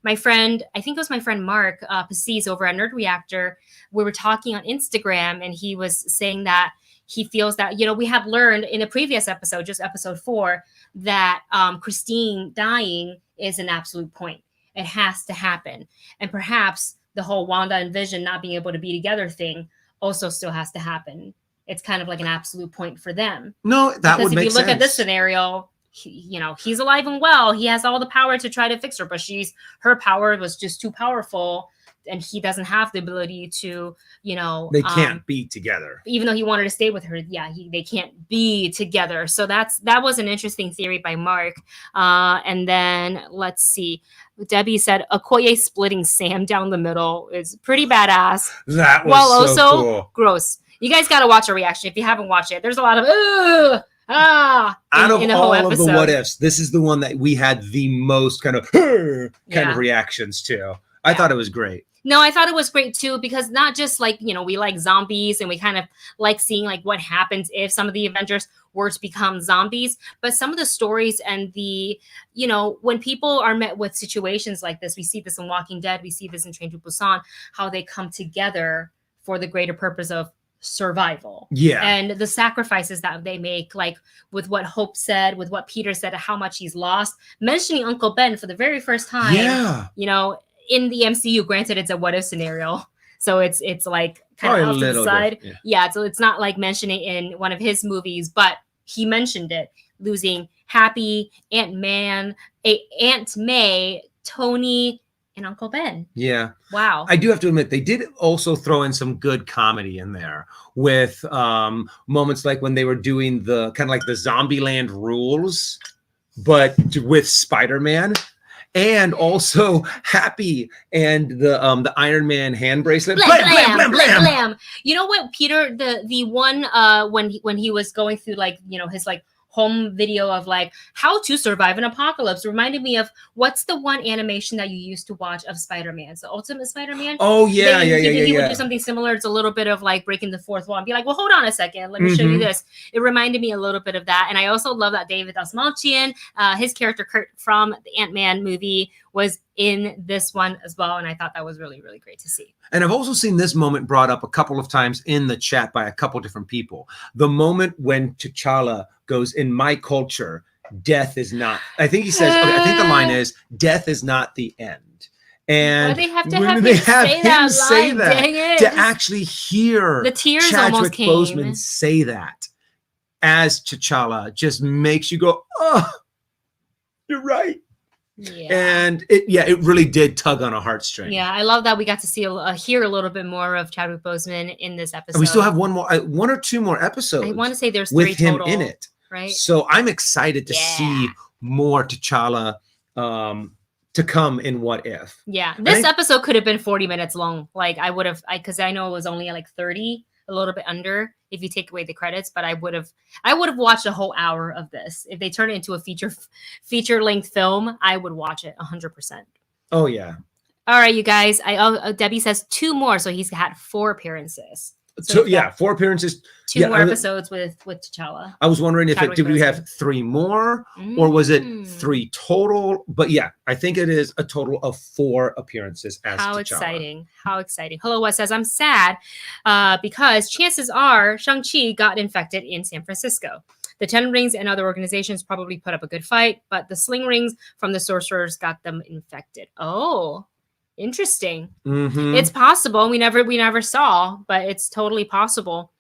my friend, I think it was my friend Mark Passis over at Nerd Reactor, we were talking on Instagram, and he was saying that he feels that, we had learned in a previous episode, just episode 4, that Christine dying is an absolute point. It has to happen. And perhaps the whole Wanda and Vision not being able to be together thing also still has to happen. It's kind of like an absolute point for them. No, that would make sense. Because if you look at this scenario, he's alive and well. He has all the power to try to fix her, but her power was just too powerful. And he doesn't have the ability to, they can't be together. Even though he wanted to stay with her, they can't be together. So that was an interesting theory by Mark. And then let's see, Debbie said Okoye splitting Sam down the middle is pretty badass. That was so cool. Gross. You guys got to watch a reaction if you haven't watched it. There's a lot of out of all of the what ifs, this is the one that we had the most kind of reactions to. I thought it was great. No, I thought it was great too, because not just like, we like zombies and we kind of like seeing like what happens if some of the Avengers were to become zombies, but some of the stories and the, when people are met with situations like this, we see this in Walking Dead, we see this in Train to Busan, how they come together for the greater purpose of survival. Yeah. And the sacrifices that they make, like with what Hope said, with what Peter said, how much he's lost, mentioning Uncle Ben for the very first time. Yeah. In the MCU, granted, it's a what if scenario, so it's like kind of off to the side. So it's not like mentioning in one of his movies, but he mentioned it, losing Happy, Aunt May, Tony, and Uncle Ben. Yeah. Wow. I do have to admit, they did also throw in some good comedy in there with moments like when they were doing the kind of like the Zombieland rules, but with Spider-Man. And also Happy and the Iron Man hand bracelet. Blam, blam, blam, blam, blam. You know what, Peter? The one when he was going through like his like home video of like how to survive an apocalypse reminded me of what's the one animation that you used to watch of Spider-Man? It's the Ultimate Spider-Man. Oh yeah, he would do something similar. It's a little bit of like breaking the fourth wall and be like, well, hold on a second, let me show you this. It reminded me a little bit of that. And I also love that David Dastmalchian, his character Kurt from the Ant-Man movie, was in this one as well. And I thought that was really, really great to see. And I've also seen this moment brought up a couple of times in the chat by a couple different people. The moment when T'Challa goes, in my culture, death is not, I think he says, okay, I think the line is, death is not the end. And they have to when they have him say that, to actually hear the tears Chadwick Boseman say that as T'Challa just makes you go, oh, you're right. Yeah. And it really did tug on a heartstring. Yeah, I love that we got to see hear a little bit more of Chadwick Boseman in this episode. And we still have one or two more episodes. I want to say there's 3 with him total, in it, right? So I'm excited to see more T'Challa to come in What If. Yeah, this episode could have been 40 minutes long. Like I would have, because I know it was only like 30, a little bit under if you take away the credits, but I would have watched a whole hour of this. If they turn it into a feature length film, I would watch it 100%. Oh yeah. All right, you guys. Debbie says 2 more, so he's had 4 appearances. So 4 appearances. 2 more episodes with T'Challa. I was wondering if did we have 3 more or was it 3 total? But yeah, I think it is a total of 4 appearances as How T'Challa. exciting. How exciting. Hello, what says, I'm sad because chances are Shang-Chi got infected in San Francisco. The 10 rings and other organizations probably put up a good fight, but the sling rings from the sorcerers got them infected. Oh, interesting. Mhm. It's possible. We never saw, but it's totally possible.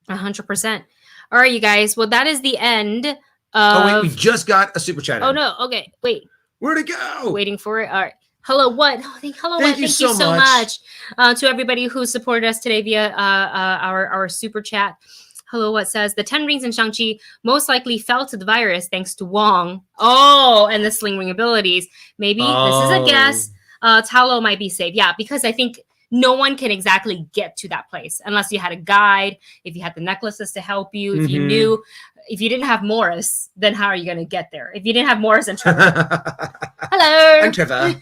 100%. All right, you guys. Well, that is the end of... Oh, wait, we just got a super chat. Oh, no. Okay, wait. Where'd it go? Waiting for it. All right. Hello, what? Oh, hello, Thank what? you Thank you so so much. much to everybody who supported us today via our super chat. Hello, what says the 10 rings in Shang-Chi most likely fell to the virus thanks to Wong. Oh, and the sling ring abilities. Maybe this is a guess. Talo might be safe. Yeah, because I think no one can exactly get to that place unless you had a guide, if you had the necklaces to help you, if you Mhm. knew. If you didn't have Morris, then how are you going to get there? If you didn't have Morris and Trevor. Hello. I'm Trevor.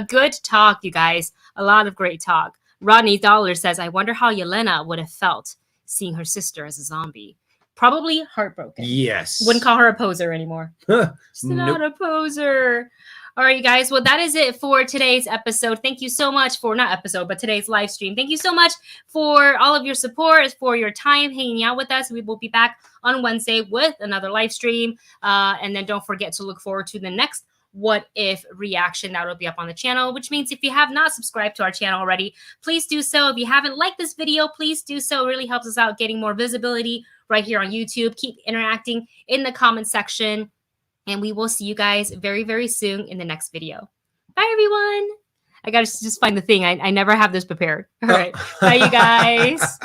Good talk, you guys. A lot of great talk. Rodney Dollar says, I wonder how Yelena would have felt seeing her sister as a zombie. Probably heartbroken. Yes. Wouldn't call her a poser anymore. She's not a poser. All right, you guys. Well, that is it for today's episode. Thank you so much for, not episode, but today's live stream. Thank you so much for all of your support, for your time hanging out with us. We will be back on Wednesday with another live stream. And then don't forget to look forward to the next What If reaction that will be up on the channel, which means if you have not subscribed to our channel already, please do so. If you haven't liked this video, please do so. It really helps us out getting more visibility right here on YouTube. Keep interacting in the comment section. And we will see you guys very, very soon in the next video. Bye, everyone. I got to just find the thing. I never have this prepared. All right. Bye, you guys.